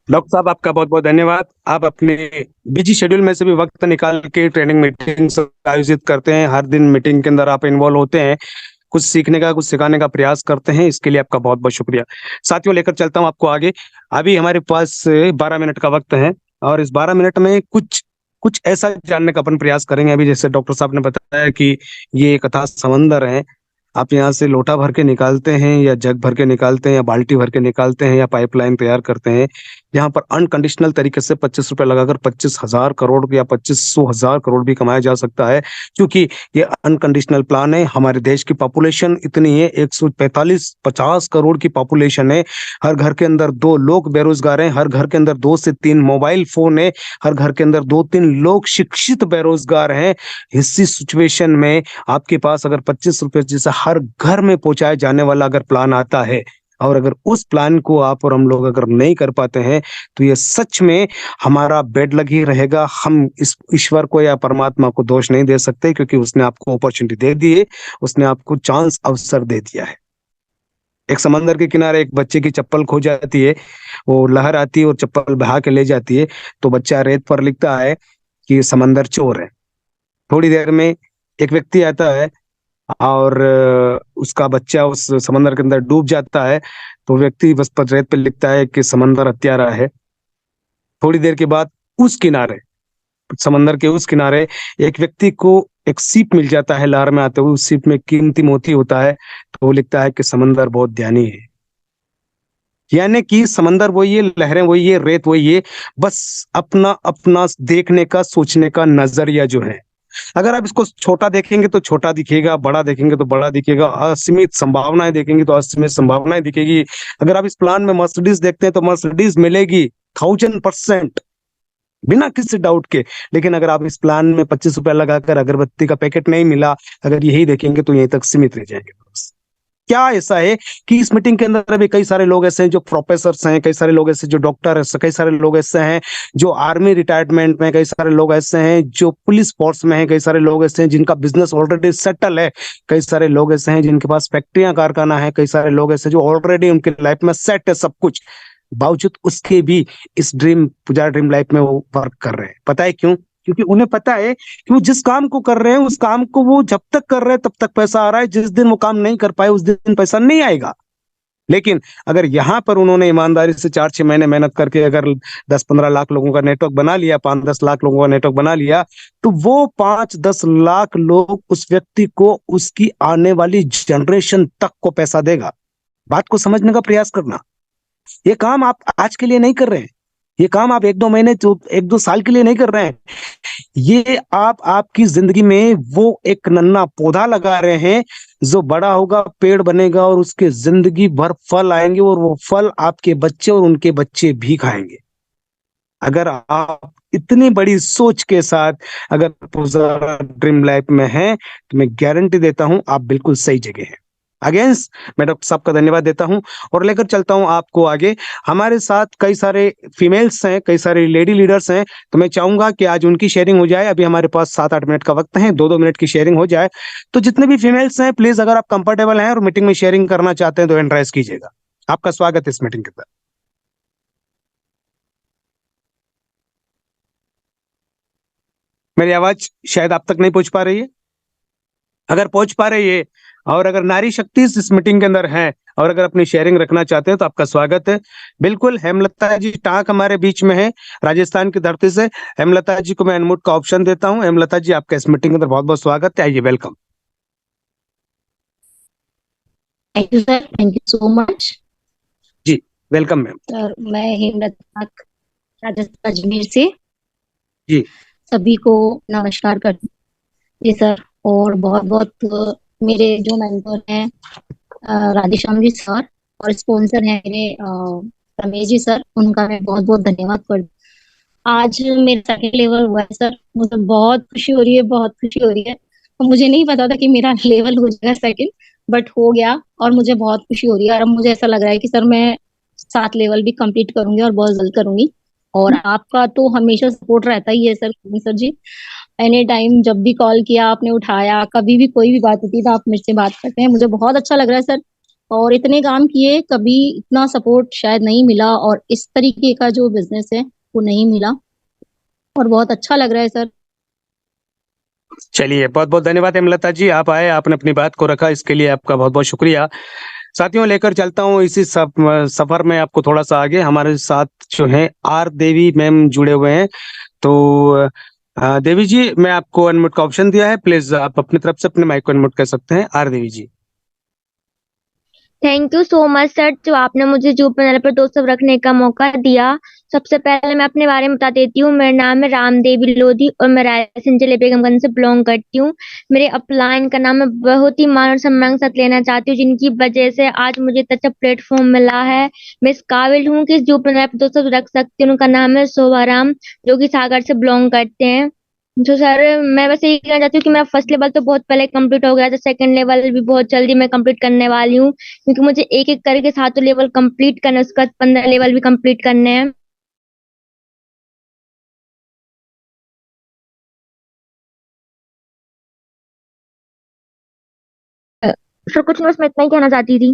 Doctor साहब, आपका बहुत बहुत धन्यवाद। आप अपने बिजी शेड्यूल में से भी वक्त निकाल के ट्रेनिंग मीटिंग्स आयोजित करते हैं। हर दिन मीटिंग के अंदर आप इन्वॉल्व होते हैं, कुछ सीखने का, कुछ सिखाने का प्रयास करते हैं। इसके लिए आपका बहुत बहुत शुक्रिया। साथियों, लेकर चलता हूं आपको आगे। अभी हमारे पास 12 मिनट का वक्त है और इस 12 मिनट में कुछ कुछ ऐसा जानने का अपन प्रयास करेंगे। अभी जैसे डॉक्टर साहब ने बताया कि ये एक अथाह समंदर है, आप यहाँ से लोटा भर के निकालते हैं या जग भर के निकालते हैं या बाल्टी भर के निकालते हैं या पाइपलाइन तैयार करते हैं। यहाँ पर अनकंडीशनल तरीके से 25 रुपए लगाकर 25,000 करोड़ या 25,000 करोड़ भी कमाया जा सकता है, क्योंकि ये अनकंडीशनल प्लान है। हमारे देश की पॉपुलेशन इतनी है, 145-50 करोड़ की पॉपुलेशन है। हर घर के अंदर 2 लोग बेरोजगार हैं, हर घर के अंदर 2 से 3 मोबाइल फोन है, हर घर के अंदर 2-3 लोग शिक्षित बेरोजगार हैं। इसी सिचुएशन में आपके पास अगर 25 रुपए जैसा हर घर में पहुंचाया जाने वाला अगर प्लान आता है, और अगर उस प्लान को आप और हम लोग अगर नहीं कर पाते हैं, तो ये सच में हमारा बेड लग ही रहेगा। हम इस ईश्वर को या परमात्मा को दोष नहीं दे सकते, क्योंकि उसने आपको अपॉर्चुनिटी दे दी है, उसने आपको चांस, अवसर दे दिया है। एक समंदर के किनारे एक बच्चे की चप्पल खो जाती है, वो लहर आती है और चप्पल बहा के ले जाती है, तो बच्चा रेत पर लिखता है कि समंदर चोर है। थोड़ी देर में एक व्यक्ति आता है, और उसका बच्चा उस समंदर के अंदर डूब जाता है, तो व्यक्ति बस पर रेत पे लिखता है कि समंदर हत्यारा है। थोड़ी देर के बाद उस किनारे, समंदर के उस किनारे एक व्यक्ति को एक सीप मिल जाता है लहर में आते हुए, उस सीप में कीमती मोती होता है, तो वो लिखता है कि समंदर बहुत ज्ञानी है। यानी कि समंदर वही है, लहरें वही है, रेत वही है, बस अपना अपना देखने का, सोचने का नजरिया जो है। अगर आप इसको छोटा देखेंगे तो छोटा दिखेगा, बड़ा देखेंगे तो बड़ा दिखेगा, असीमित संभावनाएं देखेंगे तो असीमित संभावनाएं दिखेगी। अगर आप इस प्लान में मर्सिडीज देखते हैं तो मर्सिडीज मिलेगी 1000%, बिना किसी डाउट के। लेकिन अगर आप इस प्लान में 25 रुपया लगाकर अगरबत्ती का पैकेट नहीं मिला, अगर यही देखेंगे तो यहीं तक सीमित रह जाएंगे। बस क्या ऐसा है कि इस मीटिंग के अंदर भी कई सारे लोग ऐसे हैं जो प्रोफेसर हैं, कई सारे लोग ऐसे जो डॉक्टर हैं, कई सारे लोग ऐसे हैं जो आर्मी रिटायरमेंट में, कई सारे लोग ऐसे हैं जो पुलिस फोर्स में हैं, कई सारे लोग ऐसे हैं जिनका बिजनेस ऑलरेडी सेटल है, कई सारे लोग ऐसे हैं जिनके पास फैक्ट्रियां कारखाना है, कई सारे लोग ऐसे जो ऑलरेडी उनकी लाइफ में सेट है सब कुछ, बावजूद उसके भी इस पुजारा ड्रीम लाइफ में वो वर्क कर रहे हैं। पता है क्यों? क्योंकि उन्हें पता है कि वो जिस काम को कर रहे हैं उस काम को वो जब तक कर रहे हैं तब तक पैसा आ रहा है, जिस दिन वो काम नहीं कर पाए उस दिन पैसा नहीं आएगा। लेकिन अगर यहाँ पर उन्होंने ईमानदारी से 4-6 महीने मेहनत करके अगर 10-15 लाख लोगों का नेटवर्क बना लिया, 5-10 लाख लोगों का नेटवर्क बना लिया, तो वो 5-10 लाख लोग उस व्यक्ति को उसकी आने वाली जनरेशन तक को पैसा देगा। बात को समझने का प्रयास करना। ये काम आप आज के लिए नहीं कर रहे हैं, ये काम आप 1-2 महीने, 1-2 साल के लिए नहीं कर रहे हैं, ये आप आपकी जिंदगी में वो एक नन्हा पौधा लगा रहे हैं जो बड़ा होगा, पेड़ बनेगा और उसके जिंदगी भर फल आएंगे, और वो फल आपके बच्चे और उनके बच्चे भी खाएंगे। अगर आप इतनी बड़ी सोच के साथ अगर पुजारा ड्रीम लाइफ में हैं, तो मैं गारंटी देता हूं आप बिल्कुल सही जगह हैं। अगेंस्ट मैं डॉक्टर साहब का धन्यवाद देता हूं और लेकर चलता हूं आपको आगे। हमारे साथ कई सारे फीमेल्स हैं, कई सारे लेडी लीडर्स हैं, तो मैं चाहूंगा कि आज उनकी शेयरिंग हो जाए। अभी हमारे पास 7-8 मिनट का वक्त है, 2-2 मिनट की शेयरिंग हो जाए। तो जितने भी फीमेल्स हैं, प्लीज अगर आप कंफर्टेबल हैं और मीटिंग में शेयरिंग करना चाहते हैं तो हैंड राइज कीजिएगा। आपका स्वागत है इस मीटिंग के अंदर। मेरी आवाज शायद आप तक नहीं पहुंच पा रही है। अगर पहुंच पा रही है और अगर नारी शक्ति इस मीटिंग के अंदर है और अगर अपनी शेयरिंग रखना चाहते हैं तो आपका स्वागत है। बिल्कुल, हेमलता जी टांक हमारे बीच में है, राजस्थान की धरती से। हेमलता जी को मैं अनम्यूट का ऑप्शन देता हूं। हेमलता जी, आपका इस मीटिंग के अंदर बहुत बहुत स्वागत है, आइए, welcome. Thank you sir, thank you so much. जी वेलकम मैम। सर मैं हेमलता राजस्थान अजमेर से जी सभी को नमस्कार करती हूँ। जी सर, और बहुत बहुत मेरे जो मेंटर हैं राधेश्याम जी सर और स्पॉन्सर हैं मेरे रमेश जी सर, उनका मैं बहुत बहुत धन्यवाद करती हूँ। आज मेरा सेकंड लेवल हुआ है सर, मुझे बहुत खुशी हो रही है, बहुत खुशी हो रही है। तो मुझे नहीं पता था कि मेरा लेवल हो जाएगा सेकंड, बट हो गया और मुझे बहुत खुशी हो रही है। और अब मुझे ऐसा लग रहा है कि सर मैं 7 लेवल भी कंप्लीट करूंगी और बहुत जल्द करूंगी। और आपका तो हमेशा सपोर्ट रहता ही है सर, सर जी। एनी टाइम जब भी कॉल किया आपने उठाया, कभी भी कोई भी बात होती है तो आप मेरे से बात करते हैं, मुझे बहुत अच्छा लग रहा है सर। और इतने काम किए, कभी इतना सपोर्ट शायद नहीं मिला और इस तरीके का जो बिजनेस है वो नहीं मिला, और बहुत अच्छा लग रहा है सर। चलिए, बहुत बहुत धन्यवाद हेमलता जी, आप आए, आपने अपनी बात को रखा, इसके लिए आपका बहुत बहुत शुक्रिया। साथियों, लेकर चलता हूँ इसी सफर में आपको थोड़ा सा आगे। हमारे साथ जो है आर देवी मैम जुड़े हुए हैं। तो देवी जी, मैं आपको अनम्यूट का ऑप्शन दिया है, प्लीज आप अपनी तरफ से अपने माइक को अनम्यूट कर सकते हैं। R Devi ji. Thank you so much sir, जो आपने मुझे जूप पैनल पर दोस्त रखने का मौका दिया। सबसे पहले मैं अपने बारे में बता देती हूँ। मेरा नाम है रामदेवी लोधी और मैं रायसेन जिले बेगमगंज से बिलोंग करती हूँ। मेरे अपलाइन का नाम मैं बहुत ही मान और सम्मान के साथ लेना चाहती हूँ, जिनकी वजह से आज मुझे इतना अच्छा प्लेटफॉर्म मिला है। मैं इस काबिल हूँ कि जूप पैनल पर दोस्त रख सकती हूँ। उनका नाम है शोभाराम, जो कि सागर से बिलोंग करते हैं। तो सर मैं बस यही कहना चाहती हूँ कि मेरा फर्स्ट लेवल तो बहुत पहले कंप्लीट हो गया था, सेकंड लेवल भी बहुत जल्दी मैं कंप्लीट करने वाली हूँ, क्योंकि मुझे एक एक करके 7 लेवल कंप्लीट करना है, उसके बाद 15 लेवल भी कंप्लीट करने हैं। सर कुछ नहीं, बस मैं इतना ही कहना चाहती थी।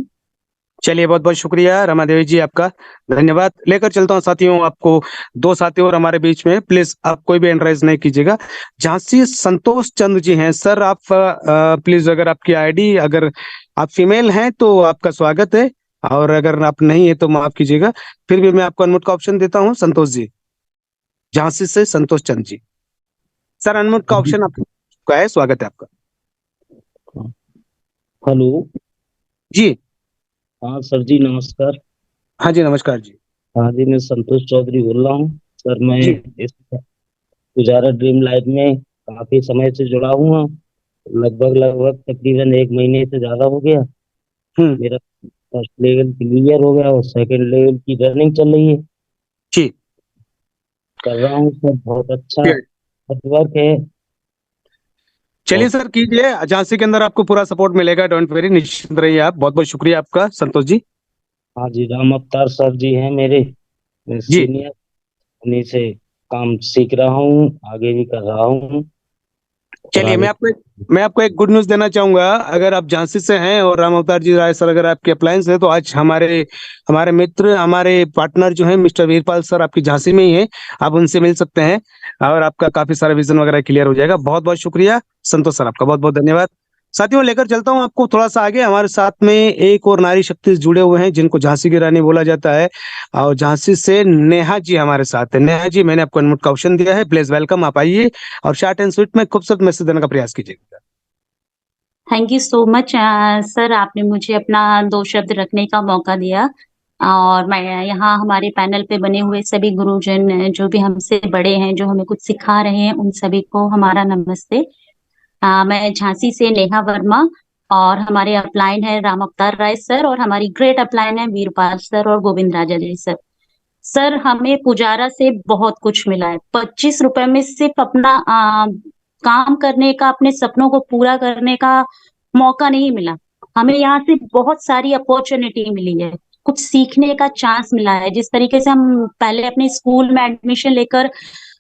चलिए, बहुत बहुत शुक्रिया रमा देवी जी, आपका धन्यवाद। लेकर चलता हूँ साथियों आपको, दो साथी और हमारे बीच में, प्लीज आप कोई भी एंड्राइज नहीं कीजिएगा। झांसी संतोष चंद जी हैं सर, आप प्लीज अगर आपकी आईडी, अगर आप फीमेल हैं तो आपका स्वागत है, और अगर आप नहीं है तो माफ कीजिएगा। फिर भी मैं आपको अनम्यूट का ऑप्शन देता हूँ। संतोष जी, झांसी से संतोष चंद जी, सर अनम्यूट का ऑप्शन आपका है, स्वागत है आपका। हेलो। जी हाँ सर जी, नमस्कार। हाँ जी, नमस्कार जी। हाँ जी, मैं संतोष चौधरी बोल रहा हूँ सर। मैं जी। इस पुजारा ड्रीम लाइफ में काफी समय से जुड़ा हुआ, लगभग तकरीबन 1 महीने से ज्यादा हो गया। मेरा फर्स्ट लेवल क्लियर हो गया और सेकंड लेवल की रनिंग चल रही है। जी। कर रहा हूँ सर, बहुत अच्छा वर्क है। चलिए सर, कीजिए, झांसी के अंदर आपको पूरा सपोर्ट मिलेगा, डोंट वरी, निश्चिंत रहिए आप। बहुत बहुत शुक्रिया आपका संतोष जी। हाँ जी, राम अवतार सर जी हैं मेरे, मैं जी। सीनियर, उन्हीं से काम सीख रहा हूँ, आगे भी कर रहा हूँ। चलिए, मैं आपको एक गुड न्यूज देना चाहूंगा। अगर आप झांसी से हैं और राम अवतार जी राय सर अगर आपके अप्लायंस है, तो आज हमारे मित्र, हमारे पार्टनर जो है मिस्टर वीरपाल सर आपकी झांसी में ही है, आप उनसे मिल सकते हैं और आपका काफी सारा विजन वगैरह क्लियर हो जाएगा। बहुत बहुत शुक्रिया संतोष सर, आपका बहुत बहुत धन्यवाद। साथियों, लेकर चलता हूं आपको थोड़ा सा आगे। हमारे साथ में एक और नारी शक्ति जुड़े हुए हैं जिनको झांसी की रानी बोला जाता है, और झांसी से नेहा जी हमारे साथ है। नेहा जी, मैंने आपको अनम्यूट का ऑप्शन दिया है, प्लीज वेलकम, आप आइए और शॉर्ट एंड स्वीट में खूबसूरत मैसेज देने का प्रयास कीजिएगा। Thank you so much sir, आपने मुझे अपना 2 शब्द रखने का मौका दिया। और मैं यहाँ हमारे पैनल पे बने हुए सभी गुरुजन जो भी हमसे बड़े हैं, जो हमें कुछ सिखा रहे हैं, उन सभी को हमारा नमस्ते। मैं झांसी से नेहा वर्मा, और हमारे अपलाइन है राम अवतार राय सर, और हमारी ग्रेट अपलाइन है वीरपाल सर और गोविंद राजा जी सर। सर, हमें पुजारा से बहुत कुछ मिला है। 25 रुपए में सिर्फ अपना काम करने का, अपने सपनों को पूरा करने का मौका नहीं मिला। हमें यहाँ से बहुत सारी अपॉर्चुनिटी मिली है, कुछ सीखने का चांस मिला है। जिस तरीके से हम पहले अपने स्कूल में एडमिशन लेकर,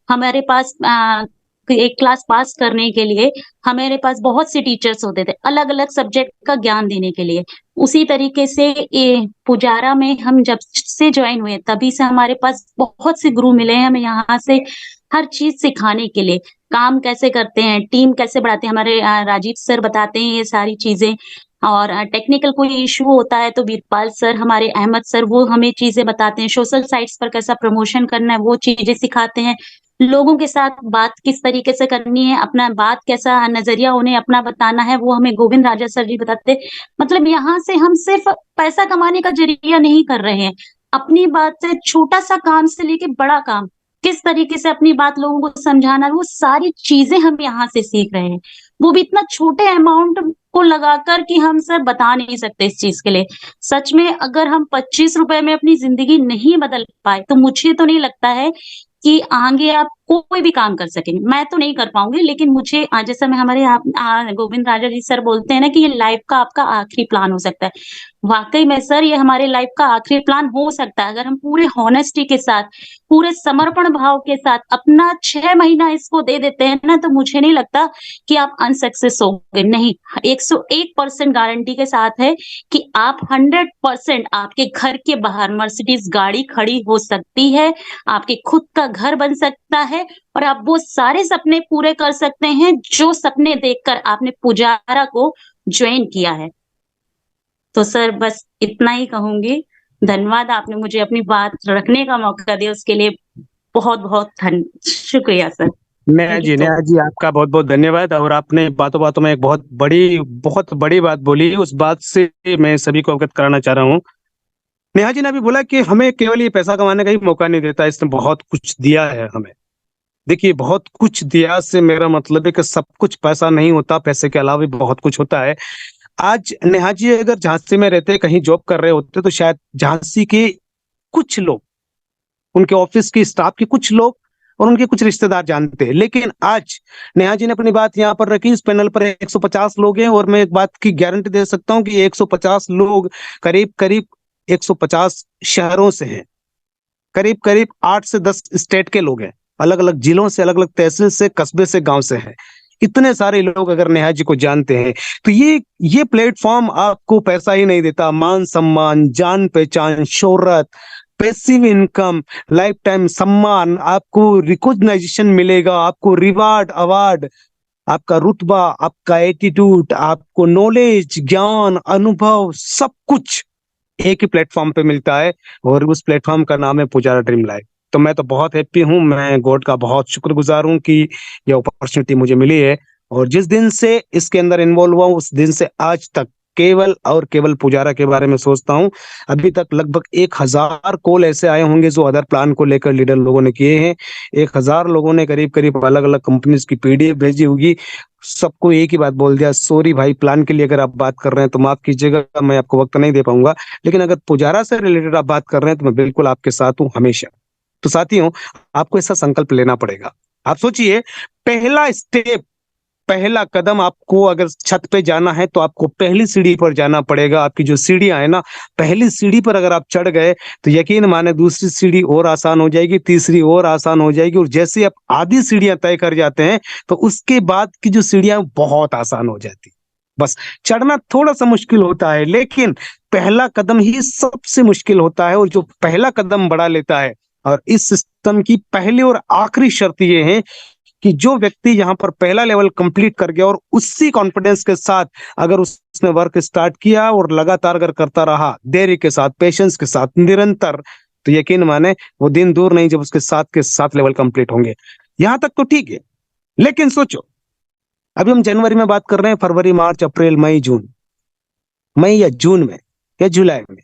हमारे पास एक क्लास पास करने के लिए हमारे पास बहुत से टीचर्स होते थे अलग अलग सब्जेक्ट का ज्ञान देने के लिए। उसी तरीके से पुजारा में हम जब से ज्वाइन हुए तभी से हमारे पास बहुत से गुरु मिले हैं हमें यहाँ से हर चीज सिखाने के लिए। काम कैसे करते हैं, टीम कैसे बढ़ाते हैं, हमारे राजीव सर बताते हैं ये सारी चीजें। और टेक्निकल कोई इशू होता है तो वीरपाल सर, हमारे अहमद सर, वो हमें चीजें बताते हैं। सोशल साइट्स पर कैसा प्रमोशन करना है वो चीजें सिखाते हैं। लोगों के साथ बात किस तरीके से करनी है, अपना बात कैसा नजरिया उन्हें अपना बताना है, वो हमें गोविंद राजा सर जी बताते। मतलब यहाँ से हम सिर्फ पैसा कमाने का जरिया नहीं कर रहे हैं, अपनी बात से छोटा सा काम से लेके बड़ा काम, किस तरीके से अपनी बात लोगों को समझाना, वो सारी चीजें हम यहाँ से सीख रहे हैं। वो भी इतना छोटे अमाउंट को लगाकर कि हम सर बता नहीं सकते इस चीज के लिए। सच में अगर हम 25 रुपए में अपनी जिंदगी नहीं बदल पाए तो मुझे तो नहीं लगता है कि आगे आप कोई भी काम कर सकेंगे। मैं तो नहीं कर पाऊंगी, लेकिन मुझे जैसा मैं हमारे गोविंद राजा जी सर बोलते हैं ना कि ये लाइफ का आपका आखिरी प्लान हो सकता है। वाकई में सर ये हमारे लाइफ का आखिरी प्लान हो सकता है अगर हम पूरे हॉनेस्टी के साथ, पूरे समर्पण भाव के साथ अपना 6 महीना इसको दे देते हैं ना, तो मुझे नहीं लगता कि आप अनसक्सेस होंगे। नहीं, 101% गारंटी के साथ है कि आप 100% आपके घर के बाहर मर्सिडीज गाड़ी खड़ी हो सकती है, आपके खुद का घर बन सकता है, और आप वो सारे सपने पूरे कर सकते हैं जो सपने देखकर आपने पुजारा को ज्वाइन किया है। तो सर बस इतना ही कहूंगी। धन्यवाद, आपने मुझे अपनी बात रखने का मौका दिया, उसके लिए बहुत बहुत शुक्रिया सर। नेहा जी आपका बहुत बहुत धन्यवाद। और आपने बातों बातों में एक बहुत बड़ी बात बोली, उस बात से मैं सभी को अवगत कराना चाह रहा हूँ। नेहा जी ने अभी बोला कि हमें केवल ये पैसा कमाने का ही मौका नहीं देता, इसने बहुत कुछ दिया है हमें। देखिए, बहुत कुछ दिया से मेरा मतलब है कि सब कुछ पैसा नहीं होता, पैसे के अलावा भी बहुत कुछ होता है। आज नेहा जी अगर झांसी में रहते, कहीं जॉब कर रहे होते, तो शायद झांसी के कुछ लोग, उनके ऑफिस की स्टाफ के कुछ लोग और उनके कुछ रिश्तेदार जानते हैं। लेकिन आज नेहा जी ने अपनी बात यहाँ पर रखी, इस पैनल पर 150 लोग हैं, और मैं एक बात की गारंटी दे सकता हूँ कि 150 लोग करीब करीब 150 शहरों से हैं, करीब करीब 8 से 10 स्टेट के लोग हैं, अलग अलग जिलों से, अलग अलग तहसील से, कस्बे से, गांव से हैं। इतने सारे लोग अगर नेहा जी को जानते हैं, तो ये प्लेटफॉर्म आपको पैसा ही नहीं देता, मान सम्मान, जान पहचान, शोहरत, पैसिव इनकम, लाइफ टाइम सम्मान, आपको रिकॉग्नाइजेशन मिलेगा, आपको रिवार्ड, अवार्ड, आपका रुतबा, आपका एटीट्यूड, आपको नॉलेज, ज्ञान, अनुभव, सब कुछ एक ही प्लेटफॉर्म पे मिलता है, और उस प्लेटफॉर्म का नाम है पुजारा ड्रीम लाइफ। तो मैं तो बहुत हैप्पी हूँ, मैं गॉड का बहुत शुक्रगुजार हूँ कि ये अपॉर्चुनिटी मुझे मिली है, और जिस दिन से इसके अंदर इन्वॉल्व हुआ उस दिन से आज तक केवल और केवल पुजारा के बारे में सोचता हूँ। अभी तक लगभग 1000 कॉल ऐसे आए होंगे जो अदर प्लान को लेकर लीडर लोगों ने किए हैं। 1000 लोगों ने करीब करीब अलग अलग कंपनीज की पीडीएफ भेजी होगी। सबको एक ही बात बोल दिया, सॉरी भाई, प्लान के लिए अगर आप बात कर रहे हैं तो माफ कीजिएगा, मैं आपको वक्त नहीं दे पाऊंगा, लेकिन अगर पुजारा से रिलेटेड आप बात कर रहे हैं तो मैं बिल्कुल आपके साथ हूँ हमेशा। तो साथियों, आपको ऐसा संकल्प लेना पड़ेगा। आप सोचिए, पहला स्टेप, पहला कदम, आपको अगर छत पे जाना है तो आपको पहली सीढ़ी पर जाना पड़ेगा। आपकी जो सीढ़ियां है ना, पहली सीढ़ी पर अगर आप चढ़ गए तो यकीन माने दूसरी सीढ़ी और आसान हो जाएगी, तीसरी और आसान हो जाएगी, और जैसे आप आधी सीढ़ियां तय कर जाते हैं तो उसके बाद की जो सीढ़ियां बहुत आसान हो जाती। बस चढ़ना थोड़ा सा मुश्किल होता है, लेकिन पहला कदम ही सबसे मुश्किल होता है, और जो पहला कदम बढ़ा लेता है। और इस सिस्टम की पहली और आखिरी शर्त ये है कि जो व्यक्ति यहाँ पर पहला लेवल कंप्लीट कर गया और उसी कॉन्फिडेंस के साथ अगर उसने वर्क स्टार्ट किया और लगातार अगर करता रहा, देरी के साथ, पेशेंस के साथ, निरंतर, तो यकीन माने वो दिन दूर नहीं जब उसके साथ के साथ लेवल कंप्लीट होंगे। यहां तक तो ठीक है, लेकिन सोचो, अभी हम जनवरी में बात कर रहे हैं, फरवरी, मार्च, अप्रैल, मई, जून, मई या जून में या जुलाई में,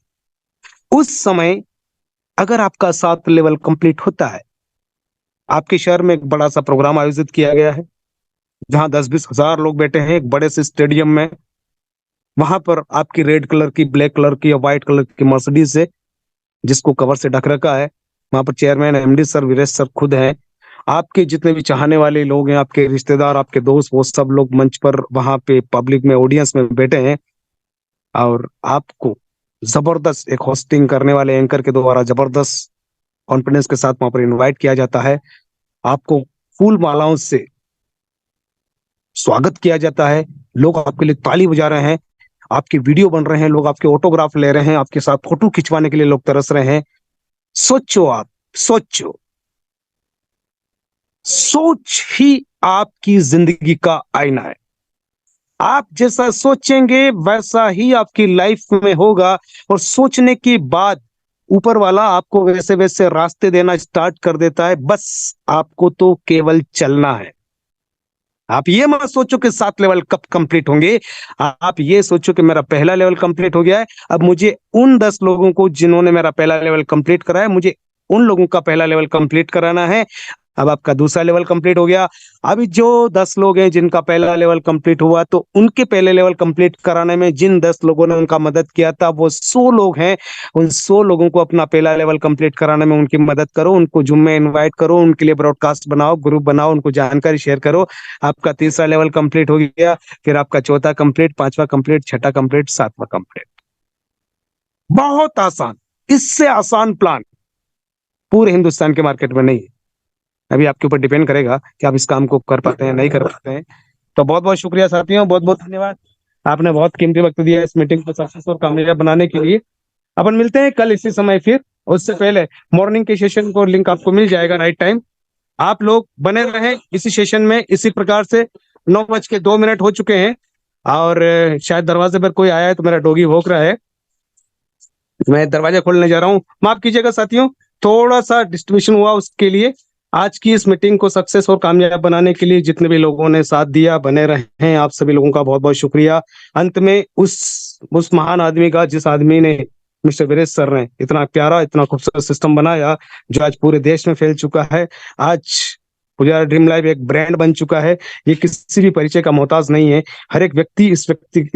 उस समय अगर आपका 7 लेवल कंप्लीट होता है, आपके शहर में एक बड़ा सा प्रोग्राम आयोजित किया गया है जहां 10-20 हजार लोग बैठे हैं एक बड़े से स्टेडियम में, वहां पर आपकी रेड कलर की, ब्लैक कलर की या व्हाइट कलर की मर्सिडीज है जिसको कवर से ढक रखा है। वहां पर chairman MD sir, Viresh sir खुद हैं। आपके जितने भी चाहने वाले लोग हैं, आपके रिश्तेदार, आपके दोस्त, वो सब लोग मंच पर वहां पे पब्लिक में, ऑडियंस में बैठे हैं, और आपको जबरदस्त एक होस्टिंग करने वाले एंकर के द्वारा जबरदस्त कॉन्फिडेंस के साथ वहां पर इनवाइट किया जाता है। आपको फूल मालाओं से स्वागत किया जाता है, लोग आपके लिए ताली बजा रहे हैं, आपके वीडियो बन रहे हैं, लोग आपके ऑटोग्राफ ले रहे हैं, आपके साथ फोटो खिंचवाने के लिए लोग तरस रहे हैं। सोचो, आप सोचो, सोच ही आपकी जिंदगी का आईना है। आप जैसा सोचेंगे वैसा ही आपकी लाइफ में होगा, और सोचने के बाद ऊपर वाला आपको वैसे वैसे रास्ते देना स्टार्ट कर देता है। बस आपको तो केवल चलना है। आप ये मत सोचो कि 7 लेवल कब कंप्लीट होंगे, आप ये सोचो कि मेरा पहला लेवल कंप्लीट हो गया है, अब मुझे उन 10 लोगों को जिन्होंने मेरा पहला लेवल कंप्लीट कराया, मुझे उन लोगों का पहला लेवल कंप्लीट कराना है। अब आपका दूसरा लेवल कंप्लीट हो गया, अभी जो 10 लोग हैं जिनका पहला लेवल कंप्लीट हुआ, तो उनके पहले लेवल कंप्लीट कराने में जिन 10 लोगों ने उनका मदद किया था, वो 100 लोग हैं। उन 100 लोगों को अपना पहला लेवल कंप्लीट कराने में उनकी मदद करो, उनको जूम में इनवाइट करो, उनके लिए ब्रॉडकास्ट बनाओ, ग्रुप बनाओ, उनको जानकारी शेयर करो। आपका तीसरा लेवल कंप्लीट हो गया, फिर आपका चौथा कंप्लीट, पांचवा कंप्लीट, छठा कंप्लीट, सातवां कंप्लीट। बहुत आसान, इससे आसान प्लान पूरे हिंदुस्तान के मार्केट में नहीं है। अभी आपके ऊपर डिपेंड करेगा कि आप इस काम को कर पाते हैं नहीं कर पाते हैं। तो बहुत बहुत शुक्रिया साथियों, बहुत बहुत धन्यवाद, आपने बहुत कीमती वक्त दिया इस मीटिंग को सक्सेस और कामयाब बनाने के लिए। अपन मिलते हैं कल इसी समय, फिर उससे पहले मॉर्निंग के सेशन को लिंक आपको मिल जाएगा राइट टाइम। आप लोग बने रहें इसी सेशन में, इसी प्रकार से। 9:02 हो चुके हैं, और शायद दरवाजे पर कोई आया है, तो मेरा डॉगी भौंक रहा है, मैं दरवाजा खोलने जा रहा हूँ, माफ कीजिएगा साथियों, थोड़ा सा डिस्ट्रीब्यूशन हुआ उसके लिए। आज की इस मीटिंग को सक्सेस और कामयाब बनाने के लिए जितने भी लोगों ने साथ दिया, बने रहे हैं, आप सभी लोगों का बहुत बहुत शुक्रिया। अंत में उस महान आदमी का, जिस आदमी ने, मिस्टर वीरेश सर ने इतना प्यारा, इतना खूबसूरत सिस्टम बनाया जो आज पूरे देश में फैल चुका है। आज पुजारा ड्रीम लाइफ एक ब्रांड बन चुका है, ये किसी भी परिचय का मोहताज नहीं है। हर एक व्यक्ति इस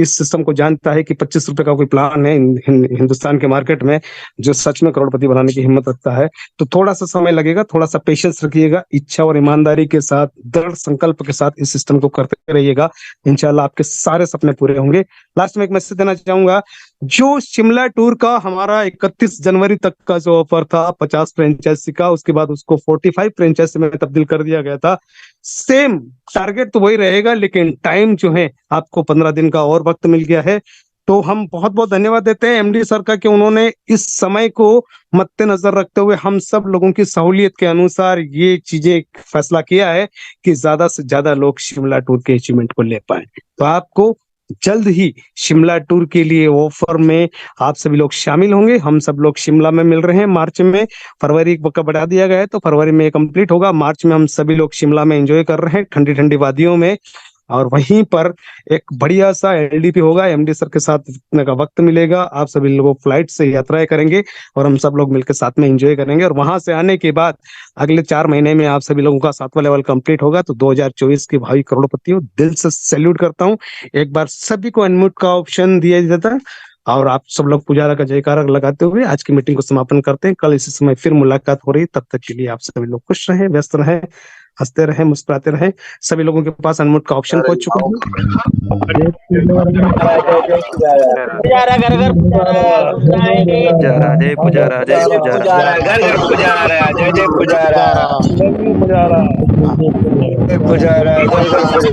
सिस्टम को जानता है कि 25 रुपए का कोई प्लान है हिंदुस्तान के मार्केट में जो सच में करोड़पति बनाने की हिम्मत रखता है। तो थोड़ा सा समय लगेगा, थोड़ा सा पेशेंस रखिएगा, इच्छा और ईमानदारी के साथ, दृढ़ संकल्प के साथ इस सिस्टम को करते रहिएगा, इंशाल्लाह आपके सारे सपने पूरे होंगे। लास्ट में एक मैसेज देना चाहूंगा, जो शिमला टूर का हमारा 31 जनवरी तक का जो ऑफर था 50 फ्रेंचाइजी का, उसके बाद उसको 45 फ्रेंचाइजी में तब्दील कर दिया गया था। सेम टारगेट तो वही रहेगा, लेकिन टाइम जो है आपको 15 दिन का और वक्त मिल गया है। तो हम बहुत बहुत धन्यवाद देते हैं एमडी सर का कि उन्होंने इस समय को मद्देनजर रखते हुए हम सब लोगों की सहूलियत के अनुसार ये चीजें फैसला किया है कि ज्यादा से ज्यादा लोग शिमला टूर के अचीवमेंट को ले पाए। तो आपको जल्द ही शिमला टूर के लिए ऑफर में आप सभी लोग शामिल होंगे। हम सब लोग शिमला में मिल रहे हैं मार्च में, फरवरी का बढ़ा दिया गया है तो फरवरी में कंप्लीट होगा। मार्च में हम सभी लोग शिमला में एंजॉय कर रहे हैं ठंडी ठंडी वादियों में, और वहीं पर एक बढ़िया सा एलडीपी होगा, एमडी सर के साथ इतने का वक्त मिलेगा। आप सभी लोग फ्लाइट से यात्राएं करेंगे और हम सब लोग मिलकर साथ में एंजॉय करेंगे। और वहां से आने के बाद अगले 4 महीने में आप सभी लोगों का 7वां लेवल कंप्लीट होगा। तो 2024 के भावी करोड़पतियों, दिल से सैल्यूट करता हूँ। एक बार सभी को अनम्यूट का ऑप्शन दिया जाता है और आप सब लोग पुजारा का जयकारा लगाते हुए आज की मीटिंग को समापन करते हैं। कल इसी समय फिर मुलाकात हो रही है, तब तक के लिए आप सभी लोग खुश रहें, व्यस्त रहें, हंसते रहें, मुस्कुराते रहें। सभी लोगों के पास अनम्यूट का ऑप्शन पहुंच चुका है। पुजारा घर घर पुजारा जय पुजारा जय पुजारा घर घर पुजारा जय जय पुजारा पुजारा घर घर